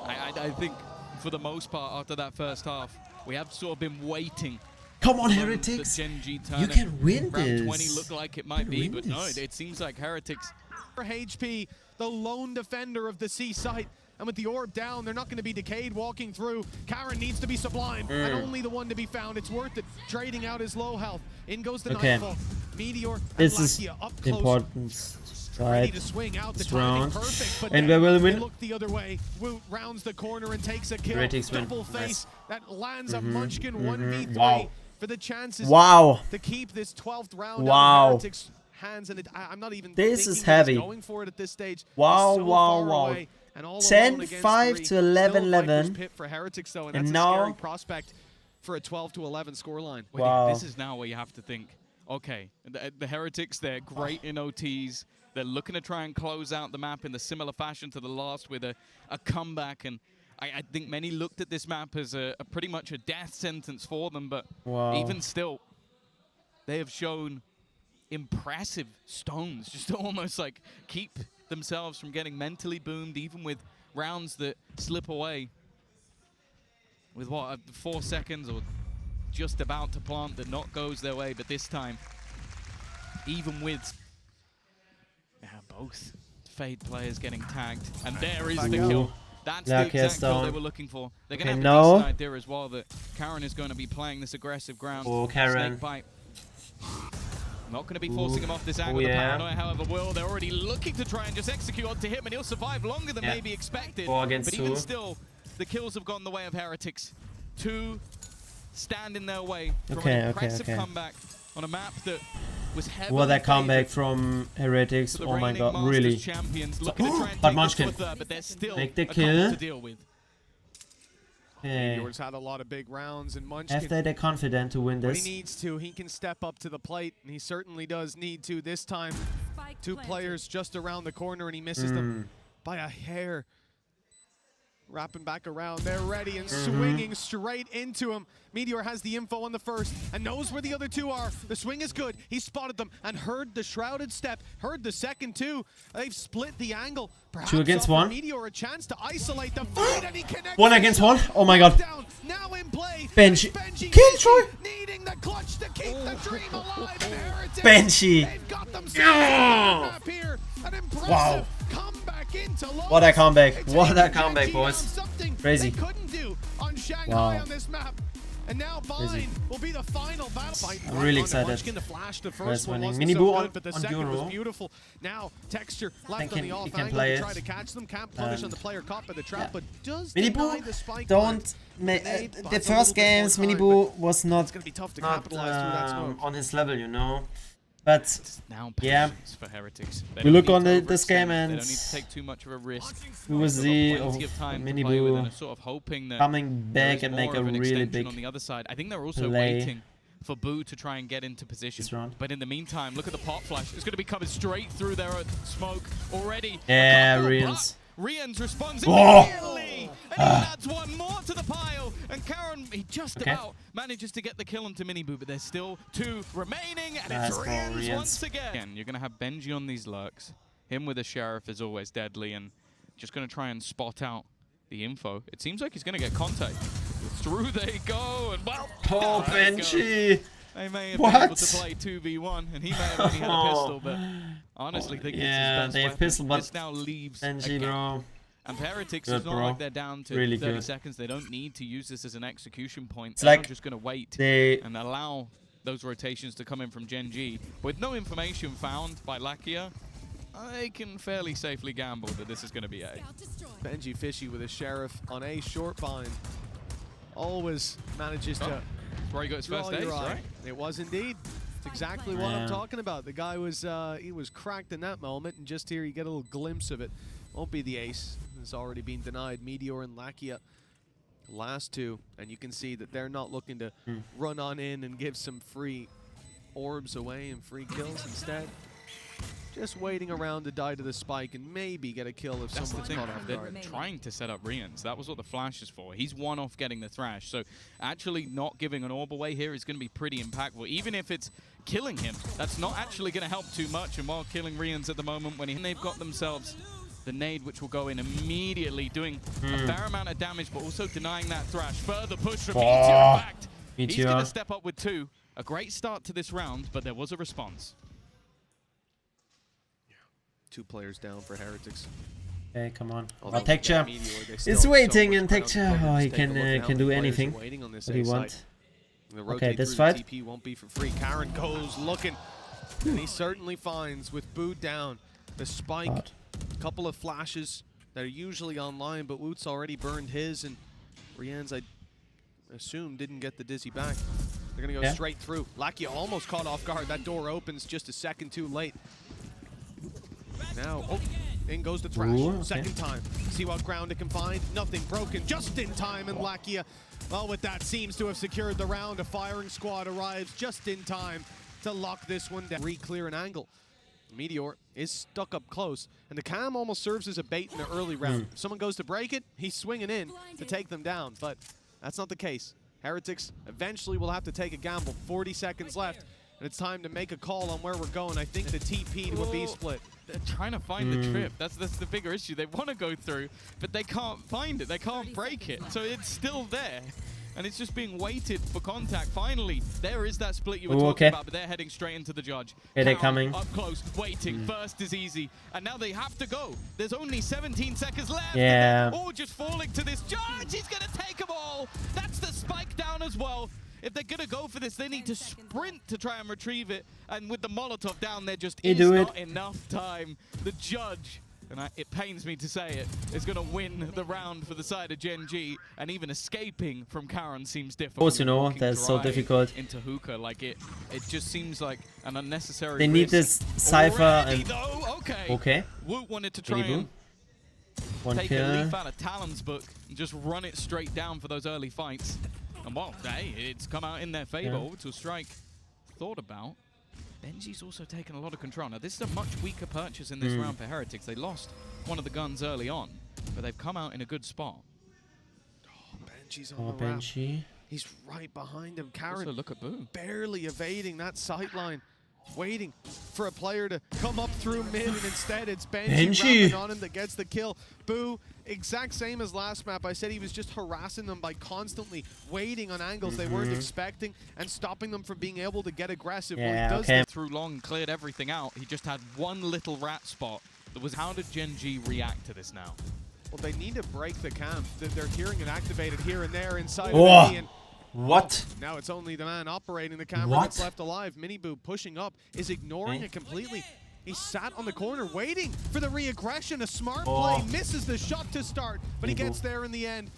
I think for the most part, after that first half, we have sort of been waiting. Come on, for Heretics! the Gen G You turn. can win Round this. 20 looked like it might can be, win but no, this. it seems like Heretics. For HP, the lone defender of the C site. And with the orb down, they're not going to be decayed walking through. Karen needs to be sublime, and only the one to be found. It's worth it. Trading out his low health. In goes the Okay. Nightfall. Meteor and This is Lakia up close. important. Ready Right. to swing out. The This timing round. perfect, but And then we will they win. look the other way. Woot rounds the corner and takes a kill. Heretics win. Double Nice. face. That lands a Munchkin 1v3 Wow. for the chances Wow. to keep this 12th round Wow. out of Heretics' hands. And I'm not even This thinking is he's heavy. going for it at this stage. Wow, He's so wow, far wow. away and all 10, alone against 5 three. to 11, Still a Viper's 11. pit for Heretics though, and And that's a now- scary prospect for a 12 to 11 scoreline. Wow. This is now where you have to think, okay, the Heretics, they're great in OTs. They're looking to try and close out the map in the similar fashion to the last with a comeback. And I think many looked at this map as a pretty much a death sentence for them. But Wow. even still, they have shown impressive stones just to almost like keep themselves from getting mentally boomed, even with rounds that slip away. With what, 4 seconds or just about to plant that not goes their way. But this time, even with both Fade players getting tagged, and there is the kill. That's the Lakia exact kill they down. were looking for. They're Okay, going to have no. a decent idea as well that Karen is going to be playing this aggressive ground. Oh, Karen. Snake bite. Not going to be forcing him off this angle. Oh, The yeah. paranoia, however, will. They're already looking to try and just execute onto him, and he'll survive longer than Yeah. maybe expected. 4 against But even 2. still, the kills have gone the way of Heretics. 2 stand in their way from Okay, an okay, impressive okay. comeback on a map that was heavily What a comeback favored from Heretics. for the Oh my reigning god, Masters really. champions, looking to try and But take this Munchkin. to a third, but there's still Make the a couple kill. to deal with. Okay. Meteor's had a lot of big rounds, and Munchkin, After they're confident to win when this. he needs to, he can step up to the plate, and he certainly does need to. This time, Spike 2 planted. players just around the corner, and he misses them by a hair. Wrapping back around, they're ready and swinging straight into him. Meteor has the info on the first and knows where the other 2 are. The swing is good. He spotted them and heard the shrouded step, heard the second 2. They've split the angle. Perhaps 2 against offer 1. Meteor a chance to isolate the fight, and he connects. 1 against 1. Oh my god. Down, now in play. Benji. Benji Kill Troy. needing the clutch to keep the dream alive. And Heretics, Benji. they've got themselves Yeah. a map here. An impressive Wow. comeback into Lotus. What a comeback. It's What a taken comeback, Gen G boys. down, something Crazy. they couldn't do on Shanghai Wow. on this map. And now Crazy. Bind will be the final battle fight. I'm really on excited. Munchkin, the flash, the First first one winning. wasn't Mini so Boo good, but the on second Euro. was beautiful. Now Texture left Think on the he off can angle play to try it. to catch them. Can't punish on And the player caught by the trap, yeah. but does Mini deny Boo the spike. don't Nade the buys a first little bit games more Mini time, Boo was It's not gonna be tough to capitalize through that smoke. on his level, you know. But It's now yeah. patience for Heretics. They We don't look need on to this game overextend. and they don't need to take too much of a risk. we will They've see got plenty of of time Mini to play with Boo and are sort of hoping that coming there back is and more make a of an really extension big on the other side. I think they're also play waiting for Boo to try and get into position. this round. But in the meantime, look at the pop flash. It's going to be coming straight through their smoke already. Yeah, A couple, Rians. but Rians responds Oh! immediately, and he adds one more to the pile. And Karen, he just Okay. about manages to get the kill onto Mini Boo, but there's still 2 remaining, and Nice it's ball, Rians Rians. once again. You're going to have Benji on these lurks. Him with a Sheriff is always deadly, and just going to try and spot out the info. It seems like he's going to get contact. Through they go, and well, Oh, there it goes. Benji! They may have What? been able to play 2v1, and he may have only had a pistol, but honestly, think Yeah, it's his best they have weapon. pistol, but this now leaves Benji, a gap. bro. And Heretics, Good, it's not bro. like they're down to Really 30 good. seconds. They don't need to use this as an execution point. It's They're like just going to wait They and allow those rotations to come in from Gen G. With no information found by Lakia, I can fairly safely gamble that this is going to be A. Benji Fishy with a Sheriff on a short bind. Always manages to That's where he got his draw first ace, your eye. right? It was indeed. It's exactly what Yeah. I'm talking about. The guy was he was cracked in that moment, and just here you get a little glimpse of it. Won't be the ace. It's already been denied. Meteor and Lakia, last 2, and you can see that they're not looking to run on in and give some free orbs away and free kills instead. Just waiting around to die to the spike and maybe get a kill if That's the someone's thing, caught off they're guard. trying to set up Rians. That was what the flash is for. He's one off getting the thrash, so actually not giving an orb away here is going to be pretty impactful. Even if it's killing him, that's not actually going to help too much, and while killing Rians at the moment, when they've got themselves the nade, which will go in immediately, doing a fair amount of damage, but also denying that thrash. Further push from Meteor, in fact. He's Meteor. going to step up with 2. A great start to this round, but there was a response. 2 players down for Heretics. Okay, come on. Although Oh, Texture Meteor, they is still have so waiting, much and ground Texture, to cover. oh, he Just take a look at how can many do players are anything waiting on this that he A side. wants. The Okay, rotate this through the fight. TP won't be for free. Karen goes looking, and he certainly finds with Boo down the spike. God. Couple of flashes that are usually online, but Woot's already burned his, and Rian's, I assume, didn't get the dizzy back. They're gonna go Yeah. straight through. Lakia almost caught off guard. That door opens just a second too late. Now, oh, in goes the thrash. Ooh, okay. Second time. See what ground it can find. Nothing broken, just in time, and Lakia, well, with that, seems to have secured the round. A firing squad arrives just in time to lock this one down. Re-clear an angle. Meteor is stuck up close, and the cam almost serves as a bait in the early round. If someone goes to break it, he's swinging in to take them down, but that's not the case. Heretics eventually will have to take a gamble. 40 seconds left, and it's time to make a call on where we're going. I think the TP to a B split. They're trying to find the trip. That's the bigger issue. They want to go through, but they can't find it. They can't break it. So it's still there. And it's just being waited for contact. Finally, there is that split you were Ooh, talking okay. about, but they're heading straight into the judge. Yeah, they're Count coming. up close, waiting. First is easy. And now they have to go. There's only 17 seconds left. Yeah. And they're all just falling to this judge. He's going to take them all. That's the spike down as well. If they're going to go for this, they need to sprint to try and retrieve it. And with the Molotov down, there just He is do not it. enough time. The judge, and it pains me to say it, is going to win the round for the side of Gen G. And even escaping from Karen seems difficult. Of course, you know, Walking that's so dry difficult. into hookah, like it just seems like an unnecessary They need risk. this Cypher Already, and... though, okay. Okay. Woot wanted to try Mini Boo. and One take a leaf kill. out of Talon's book and just run it straight down for those early fights. And well, hey, it's come out in their favor. Yeah. Orbital Strike thought about. Benji's also taken a lot of control. Now, this is a much weaker purchase in this round for Heretics. They lost one of the guns early on, but they've come out in a good spot. Benji's on Oh, the ramp. Benji. He's right behind him. Also, Karen look at Boo. barely evading that sight line, waiting for a player to come up through mid, and instead it's Benji rapping on him that gets the kill. Boo, exact same as last map. I said he was just harassing them by constantly waiting on angles they weren't expecting and stopping them from being able to get aggressive. Yeah, well, he does okay. Through long, cleared everything out. He just had one little rat spot was how did Gen G react to this now? Well, they need to break the camp. They're hearing it activated here and there inside Oh. of the and What? now it's only the man operating the camera What? that's left alive. Miniboo pushing up is ignoring it completely. He sat on the corner waiting for the re-aggression. A smart play, misses the shot to start, but he gets there in the end.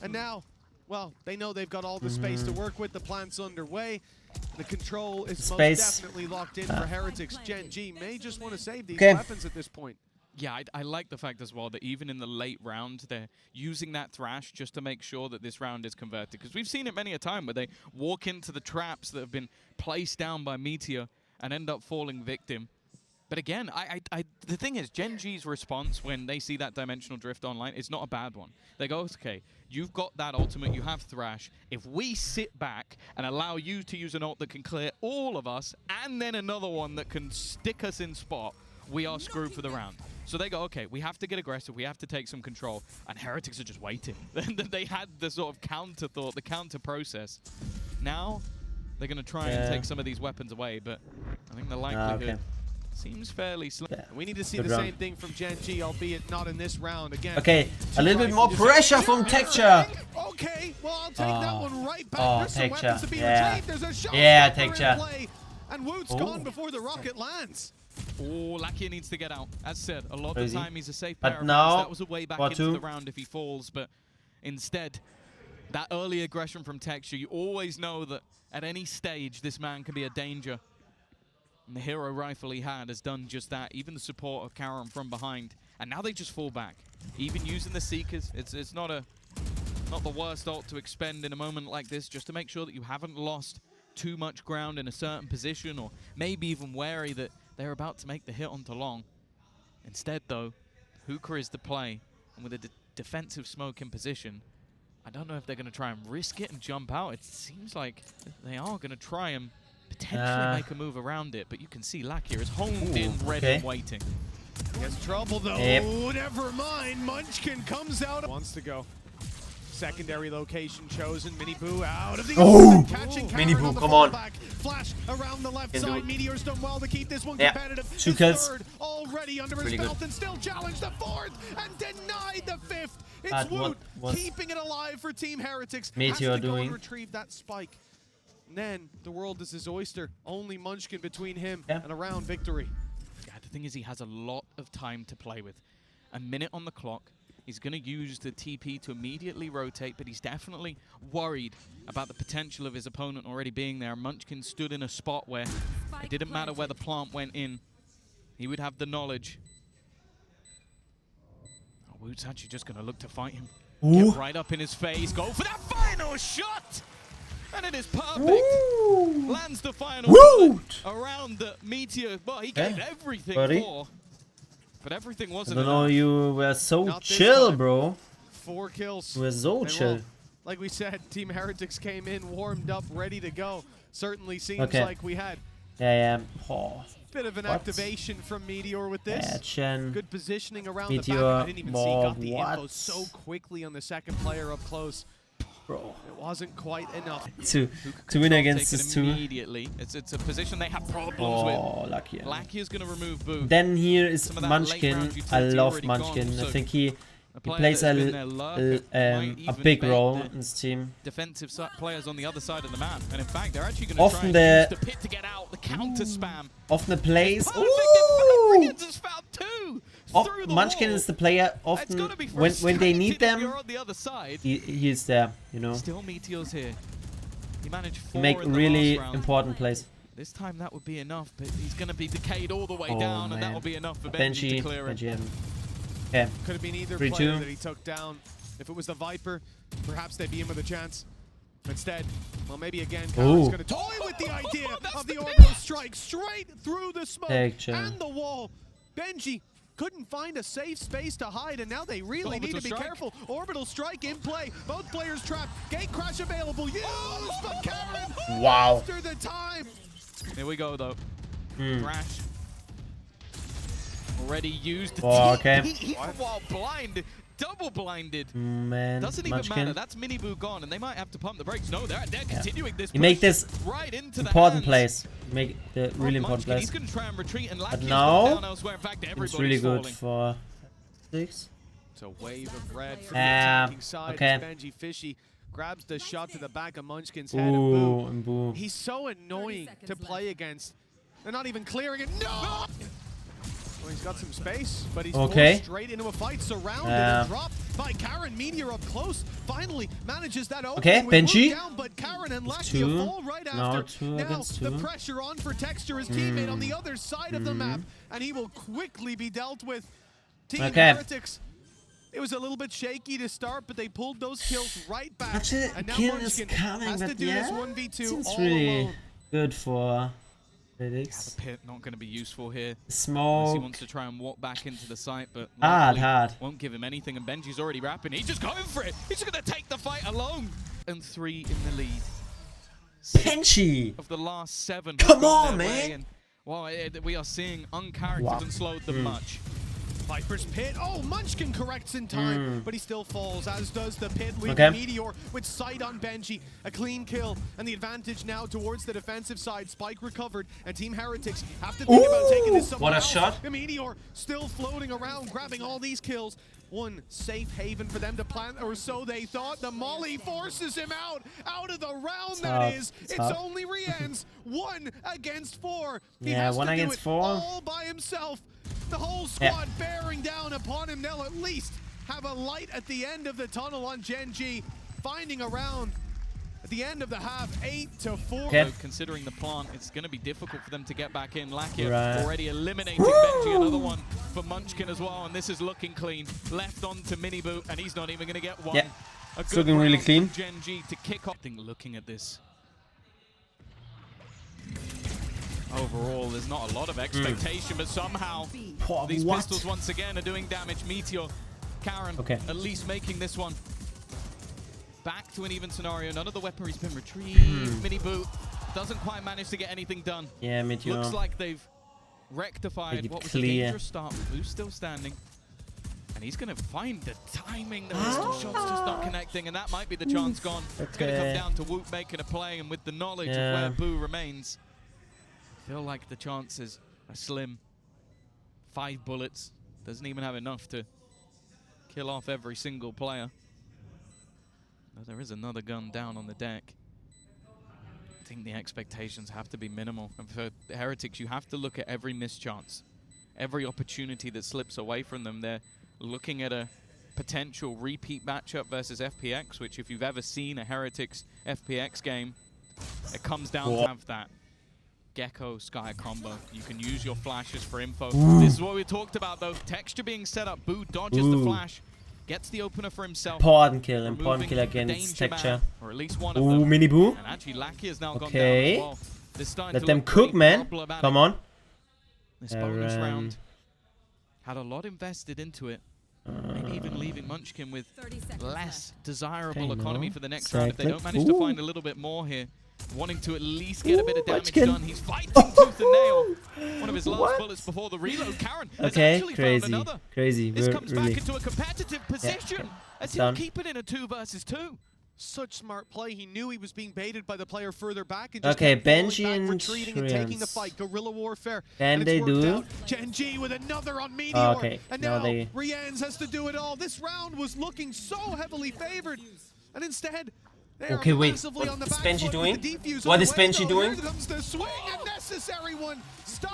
And now, well, they know they've got all the space to work with. The plant's underway. The control is most definitely locked in for Heretics. Gen G may just want to save these weapons at this point. Yeah, I like the fact as well that even in the late round, they're using that thrash just to make sure that this round is converted. Because we've seen it many a time where they walk into the traps that have been placed down by Meteor and end up falling victim. But again, the thing is, Gen G's response when they see that dimensional drift online is not a bad one. They go, okay, you've got that ultimate, you have Thrash. If we sit back and allow you to use an ult that can clear all of us, and then another one that can stick us in spot, we are screwed for the round. So they go, okay, we have to get aggressive, we have to take some control, and Heretics are just waiting. They had the sort of counter thought, the counter process. Now, they're going to try and take some of these weapons away, but I think the likelihood seems fairly slim. We need to see the same thing from Gen G, albeit not in this round again. Okay, a little bit more pressure from Texture. Okay, well, I'll take that one right back. There's some Texture. weapons to be retrieved. There's a shot Texture. play, and Woot's gone before the rocket lands. Oh, Lakia needs to get out. As said, a lot of the time he's a safe But pair of now, rounds. That was a way back into the round if he falls, but instead, that early aggression from Texture, you always know that at any stage this man can be a danger. And the hero rifle he had has done just that. Even the support of Karam from behind. And now they just fall back. Even using the Seekers, it's not the worst ult to expend in a moment like this, just to make sure that you haven't lost too much ground in a certain position, or maybe even wary that they're about to make the hit onto long. Instead, though, Hookah is the play, and with a defensive smoke in position, I don't know if they're going to try and risk it and jump out. It seems like they are going to try and potentially make a move around it, but you can see Lakia is honed in, ready and waiting. He has trouble though. Never mind. Munchkin comes out. Wants to go. Secondary location chosen. Miniboo out of the catching Miniboo, come on. Flash around the left side. Meteor's done well to keep this one competitive. Two kills. Third already under his belt and still challenged the fourth and denied the fifth. It's Woot keeping it alive for Team Heretics. Meteor has to go doing. and retrieve that spike. And then the world is his oyster. Only Munchkin between him and a round victory. Yeah, the thing is, he has a lot of time to play with. A minute on the clock. He's going to use the TP to immediately rotate, but he's definitely worried about the potential of his opponent already being there. Munchkin stood in a spot where it didn't matter where the plant went in. He would have the knowledge. Oh, Woot's actually just going to look to fight him. Get right up in his face. Go for that final shot! And it is perfect. Lands the final bullet around the Meteor. Well, he gave everything for. But everything wasn't enough. I don't know, you were so chill, bro. 4 kills. You were so chill. Well, like we said, Team Heretics came in, warmed up, ready to go. Certainly seems like we had bit of an activation from Meteor with this. Good positioning around the back. I didn't even see. Got the info so quickly on the second player up close. Bro. It wasn't quite enough. To win against this two. Immediately. It's a position they have problems with. Lakia. Lakia's going to remove Boot. Then here is Munchkin. I love Munchkin. I think he plays a big role in this team. Defensive players on the other side of the map, and in fact, they're actually going to try and use the pit to get out. The counter spam. Often the plays. Munchkin is the player often when they need them. On the other side. He is there, you know. Still Meteor's here. He managed 4 make in the really last round. important plays. This time that would be enough, but he's going to be decayed all the way down, and that will be enough for Benji to clear it. Yeah. Could have been either player that he took down. If it was the Viper, perhaps they'd be in with a chance. Instead, well, maybe again, Karen's going to toy with the idea of the orbital strike straight through the smoke and the wall. Benji couldn't find a safe space to hide, and now they really need to be careful. Orbital strike in play. Both players trapped. Gate crash available. Used, but Karen after the time. Here we go, though. Thrash. Already used the Oh, okay. even while blind, double blinded. Man, Doesn't even Munchkin. matter. That's Miniboo gone, and they might have to pump the brakes. No, they're continuing this. You make push this right into important the plays. You make the hands really of important Munchkin. plays. He's going to try and retreat, and But Lackey's now, gone down elsewhere. In fact, it's everybody's really good falling. for 6. It's a wave of red from the attacking side. okay. Benji Fishy grabs the shot to the back of Munchkin's head and boom. Ooh, and boom. He's so annoying to play against. They're not even clearing it. No! Well, he's got some space, but he's forced straight into a fight, surrounded and dropped by Karen. Meteor up close, finally manages that opening. Okay, Benji. Down, but Karen and Lackey fall right after. Now the pressure on for Texture, his teammate on the other side of the map, and he will quickly be dealt with. Team Heretics. It was a little bit shaky to start, but they pulled those kills right back. Actually, and now kill Munchkin is coming, has to but do yeah, this 1v2 seems all really alone. good for Heretics. The pit not going to be useful here. Smoke. Unless he wants to try and walk back into the site, but hard. Won't give him anything, and Benji's already rapping. He's just going for it. He's just going to take the fight alone. And 3 in the lead. Benji! Of the last 7. Come on, man! And, well, we are seeing uncharactered and slowed them much. Viper's pit. Oh, Munchkin corrects in time, but he still falls, as does the pit. Leaving Meteor with sight on Benji. A clean kill, and the advantage now towards the defensive side. Spike recovered, and Team Heretics have to think about taking this somewhere else. Shot. The Meteor still floating around, grabbing all these kills. One safe haven for them to plant, or so they thought. The Molly forces him out of the round. That is. It's only Rian's 1 against 4. He has 1 to do against it 4. all by himself. The whole squad bearing down upon him. They'll at least have a light at the end of the tunnel on Gen G. Finding a round at the end of the half, 8-4. So considering the plant, it's going to be difficult for them to get back in. Lackey already eliminating Benji. Another one for Munchkin as well, and this is looking clean. Left on to Miniboo, and he's not even going to get one. It's looking really clean. Gen G to kick off. Looking at this. Overall, there's not a lot of expectation, but somehow these pistols once again are doing damage. Meteor, Karen, at least making this one back to an even scenario. None of the weaponry's been retrieved. Miniboo doesn't quite manage to get anything done. Yeah, Meteor. Looks like they've rectified what was a dangerous start. Boo's still standing. And he's going to find the timing. The pistol shot's just not connecting, and that might be the chance gone. It's going to come down to Whoop making a play, and with the knowledge of where Boo remains, I feel like the chances are slim. 5 bullets. Doesn't even have enough to kill off every single player. But there is another gun down on the deck. I think the expectations have to be minimal. And for the Heretics, you have to look at every missed chance. Every opportunity that slips away from them. They're looking at a potential repeat matchup versus FPX, which if you've ever seen a Heretics FPX game, it comes down to have that Gecko Sky combo. You can use your flashes for info. This is what we talked about though. Texture being set up. Boo dodges the flash. Gets the opener for himself. Important kill against Texture. Or at least one of them. Miniboo. And actually Lackey has now gone down as well. Let them cook, man. Come on. This bonus round had a lot invested into it. Maybe even leaving Munchkin with less desirable economy for the next round if they don't manage to find a little bit more here. Wanting to at least get a bit of damage done. He's fighting tooth and nail. One of his last bullets before the reload. Karen has actually found another. This comes back into a competitive position as he'll keep it in a 2 versus 2. Such smart play. He knew he was being baited by the player further back and just Benji and retreating and taking the fight. Guerrilla warfare. And they do. Gen G with another on Meteor. And now they... Rian's has to do it all. This round was looking so heavily favored. And instead, okay, wait. What is Benji doing? What is Benji doing?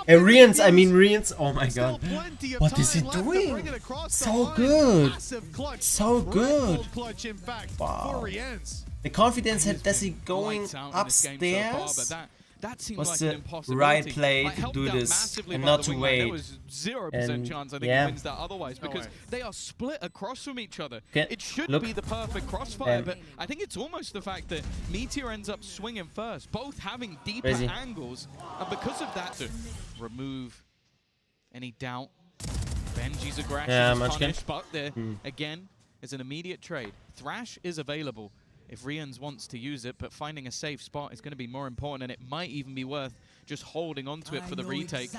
Rian's. Oh my god. What is he doing? So good. So good. Wow. The confidence had Desi going upstairs. That seemed was like the an impossibility. right play like, to do this and not to wait. There was 0% chance I think he wins that otherwise because they are split across from each other. It should be the perfect crossfire, but I think it's almost the fact that Meteor ends up swinging first, both having deeper angles, and because of that, to remove any doubt. Benji's aggression is punished, but there again is an immediate trade. Thrash is available if Rians wants to use it, but finding a safe spot is going to be more important, and it might even be worth just holding onto it for the retake.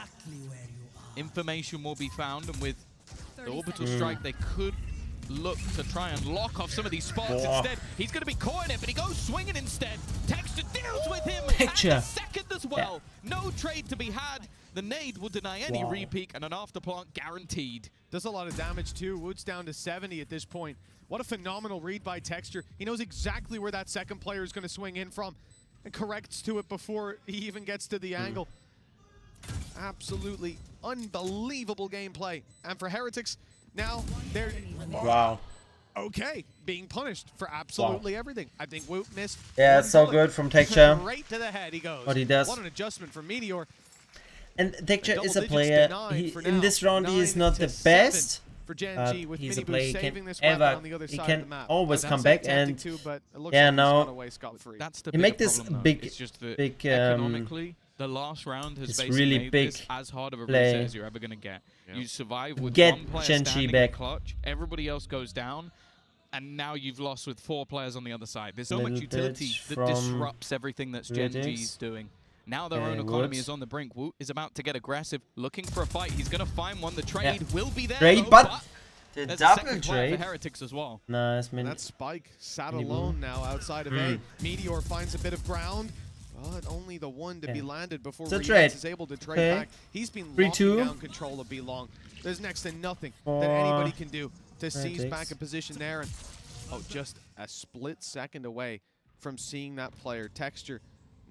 information will be found, and with the 30 orbital seconds. strike, they could look to try and lock off some of these spots. Instead, he's going to be caught in it, but he goes swinging instead. Texture deals with him. Texture. And a second as well. No trade to be had. The nade will deny any repeat, and an afterplant guaranteed. Does a lot of damage too. Wood's down to 70 at this point. What a phenomenal read by Texture. He knows exactly where that second player is going to swing in from and corrects to it before he even gets to the angle. Absolutely unbelievable gameplay. And for Heretics, now they're okay, being punished for absolutely everything. I think Woot missed. Yeah, it's so good from Texture. Right to the head he goes. What he does. What an adjustment from Meteor. And Texture is a Double player. digits He, denied for in now. this round, he is 9 not to the 7 best. for Gen G, with He's a Miniboo player he saving can this weapon on the other he side can of the map. always That's come so back, tempting and too, but it looks yeah, like he's now got away scot-free. That's the he make bigger this problem, though. big, It's just that big, economically, the last round has it's basically really made big this as hard of a play. reset as you're ever going to get. You survive with Get one player Gen G standing back. in clutch, everybody else goes down, and now you've lost with 4 players on the other side. There's so much Little utility bit that from disrupts everything that's Gen G's Heretics. doing. Now their own And economy Woods. is on the brink. Woot is about to get aggressive, looking for a fight. He's going to find one. The trade will be there, Trade, though, but the there's a double second player for trade. Heretics as well. Nice, man. That Spike sat Miniboo. alone now outside of A. Meteor finds a bit of ground, but only the one to be landed before It's a Reyes trade. is able to trade Okay. back. He's been 3-2. locking down control of B long. There's next to nothing For that anybody can do to seize Heretics. back a position there. And just a split second away from seeing that player. Texture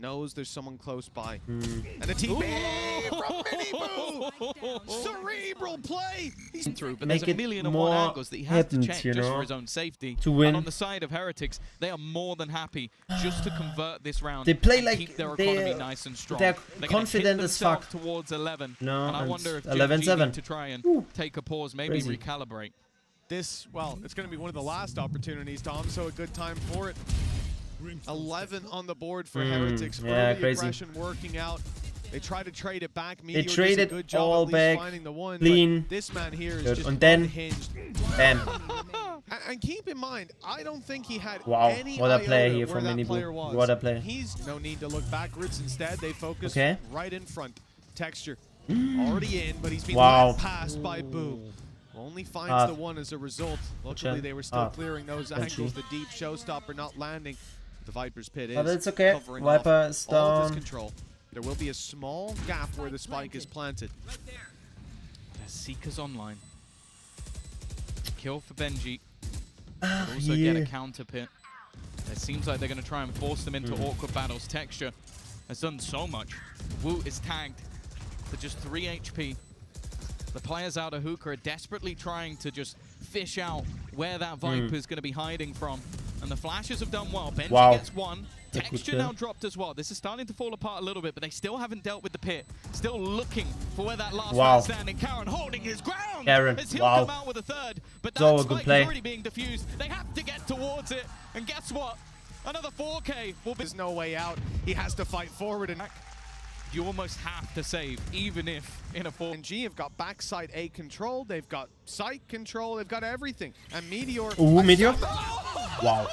knows there's someone close by. And a TP from Miniboo! Cerebral play! He's Through, but Make there's a it million and more one angles that he has to happened, check you just know, for his own safety. to win. And on the side of Heretics, they are more than happy just to convert this round. They play and like keep their they're- economy nice and strong. they're gonna confident hit as fuck. themselves towards 11. No, and I and wonder if 11-7. need to try and take a pause, maybe Crazy. recalibrate. this, well, it's going to be one of the last opportunities, Tom, so a good time for it. 11 on the board for Heretics. yeah, Early crazy. aggression working out. They try to trade it back. They Meteor does a traded good job all at least back, finding the one, clean. but this man here is Good. just And then- unhinged. Bam. And keep in mind, I don't think he had Wow, any what a play iota here where from that Miniboo. player was. What a play. He's no need to look backwards. Instead, they focus Okay. right in front. Texture already in, but he's been Wow. let past by Boo. Only finds Ah. the one as a result. Luckily, Gotcha. they were still Ah. clearing those Gotcha. angles. The deep showstopper not landing. The Viper's pit is But it's okay. covering Viper off is all of his down. control. There will be a small gap where the spike is planted. There's Seekers online. Kill for Benji. Ah, But also get a counter pit. It seems like they're going to try and force them into awkward battles. Texture has done so much. Woot is tagged for just 3 HP. The players out of Hookah are desperately trying to just fish out where that Viper is going to be hiding from. And the flashes have done well. Benji gets one. That's good Texture kill. now dropped as well. This is starting to fall apart a little bit, but they still haven't dealt with the pit. Still looking for where that last man standing. Karen holding his ground. Karen, As he'll wow. come out with a third. But So that a good spike play. is already being diffused. They have to get towards it. And guess what? Another 4K will be... There's no way out. He has to fight forward. And You almost have to save, even if in a 4. G have got backside A control. They've got site control. They've got everything. And Meteor... Ooh, Meteor. Oh! Wow.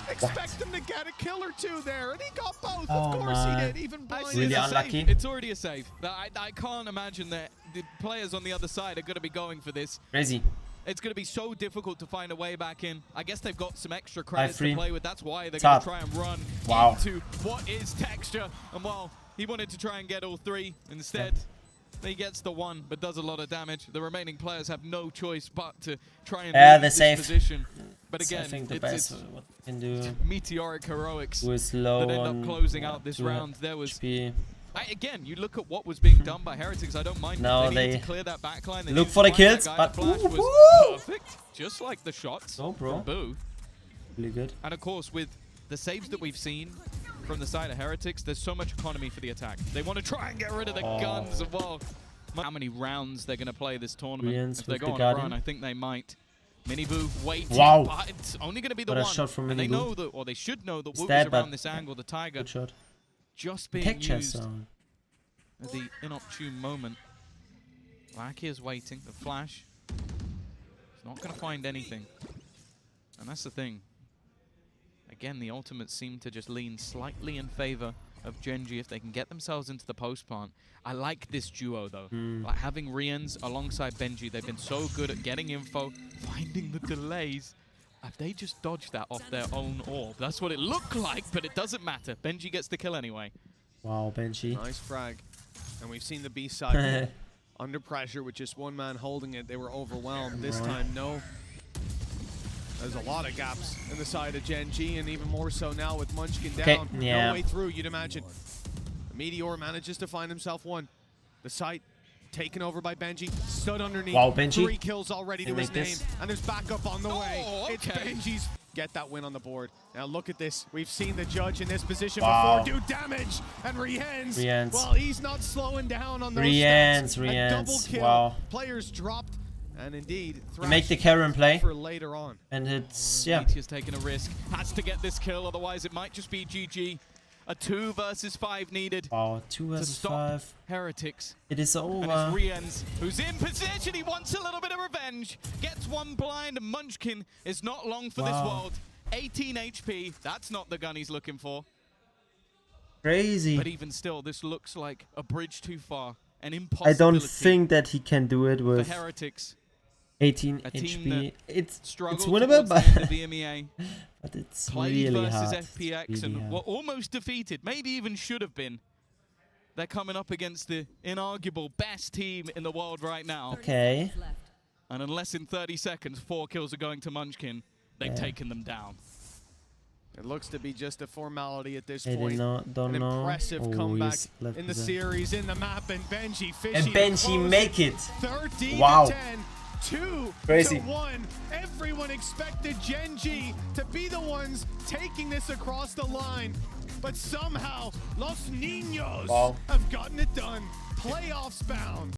Expect him to get a kill or two there, and he got both. Oh Of course my. he did. Even blind. Really It's a unlucky. save. It's already a save. I can't imagine that the players on the other side are going to be going for this. Crazy. It's going to be so difficult to find a way back in. I guess they've got some extra credits to 5-3. play with. That's why they're going Top. to try and run Wow. into what is Texture. And while he wanted to try and get all 3, instead he gets the 1, but does a lot of damage. The remaining players have no choice but to try and they're leave this safe. position. But It's, again, I think the it's best what we can do. meteoric heroics Who is low that end on up closing out this 2 round. There was HP. again, you look at what was being done by Heretics. I don't mind. No, they they needed to clear that backline. They look needed for to the find that kills, guy. but The flash was woo! perfect, just like the shots Go, bro. from Boo. Really good. And of course, with the saves that we've seen from the side of Heretics, there's so much economy for the attack. They want to try and get rid of the guns as well. How many rounds they're going to play this tournament? Brilliance If they with go the on a Guardian. run, I think they might. Miniboo waiting, Wow. but it's only going to be the What a one. shot from And they Miniboo. know that, or they should know that Woot dead, is around but this angle. The Tiger Good shot. just being Picture used zone. at the inopportune moment. Lackey is waiting. The flash is not going to find anything. And that's the thing. Again, the ultimates seem to just lean slightly in favor of Gen G if they can get themselves into the post plant. I like this duo though. Like having Rians alongside Benji, they've been so good at getting info, finding the delays. Have they just dodged that off their own orb? That's what it looked like, but it doesn't matter. Benji gets the kill anyway. Wow, Benji. Nice frag. And we've seen the B side under pressure with just one man holding it. They were overwhelmed. This time, no. There's a lot of gaps in the side of Gen G, and even more so now with Munchkin down. No way through, you'd imagine. Meteor manages to find himself one. The site taken over by Benji, stood underneath. Wow, Benji. 3 kills already to his name, and there's backup on the way. Okay. It's Benji's. Get that win on the board. Now look at this. We've seen the judge in this position Wow. before do damage, and Rians. Rians. Well, he's not slowing down on those Rians, stats. A double Rians. kill. Wow. Players dropped, and indeed, You make the Karen play, for later on. and it's, yeah. Meteor's taking a risk. Has to get this kill, otherwise it might just be GG. A 2 versus 5 needed Wow, 2 to versus stop 5. Heretics. It is And over. it's Rians who's in position. He wants a little bit of revenge. Gets one blind. And Munchkin is not long for this world. 18 HP. That's not the gun he's looking for. Crazy. But even still, this looks like a bridge too far. An I impossibility don't think that he can do it for with Heretics. 18 A team HP. It's Struggled winnable, towards the end but of the MEA. but it's Played really versus hard. FPX It's really and hard. were almost defeated. Maybe even should have been. They're coming up against the inarguable best team in the world right now. Okay. Left. And unless in 30 seconds 4 kills are going to Munchkin, they've taken them down. It looks to be just a formality at this I point. don't An know. impressive Oh, comeback he's left in the with a- series, in the map, and Benji fishing. And Benji make it. 13 Wow. to 10, 2 Crazy. to 1. Everyone expected Gen G to be the ones taking this across the line, but somehow Los Niños Wow. have gotten it done. Playoffs bound.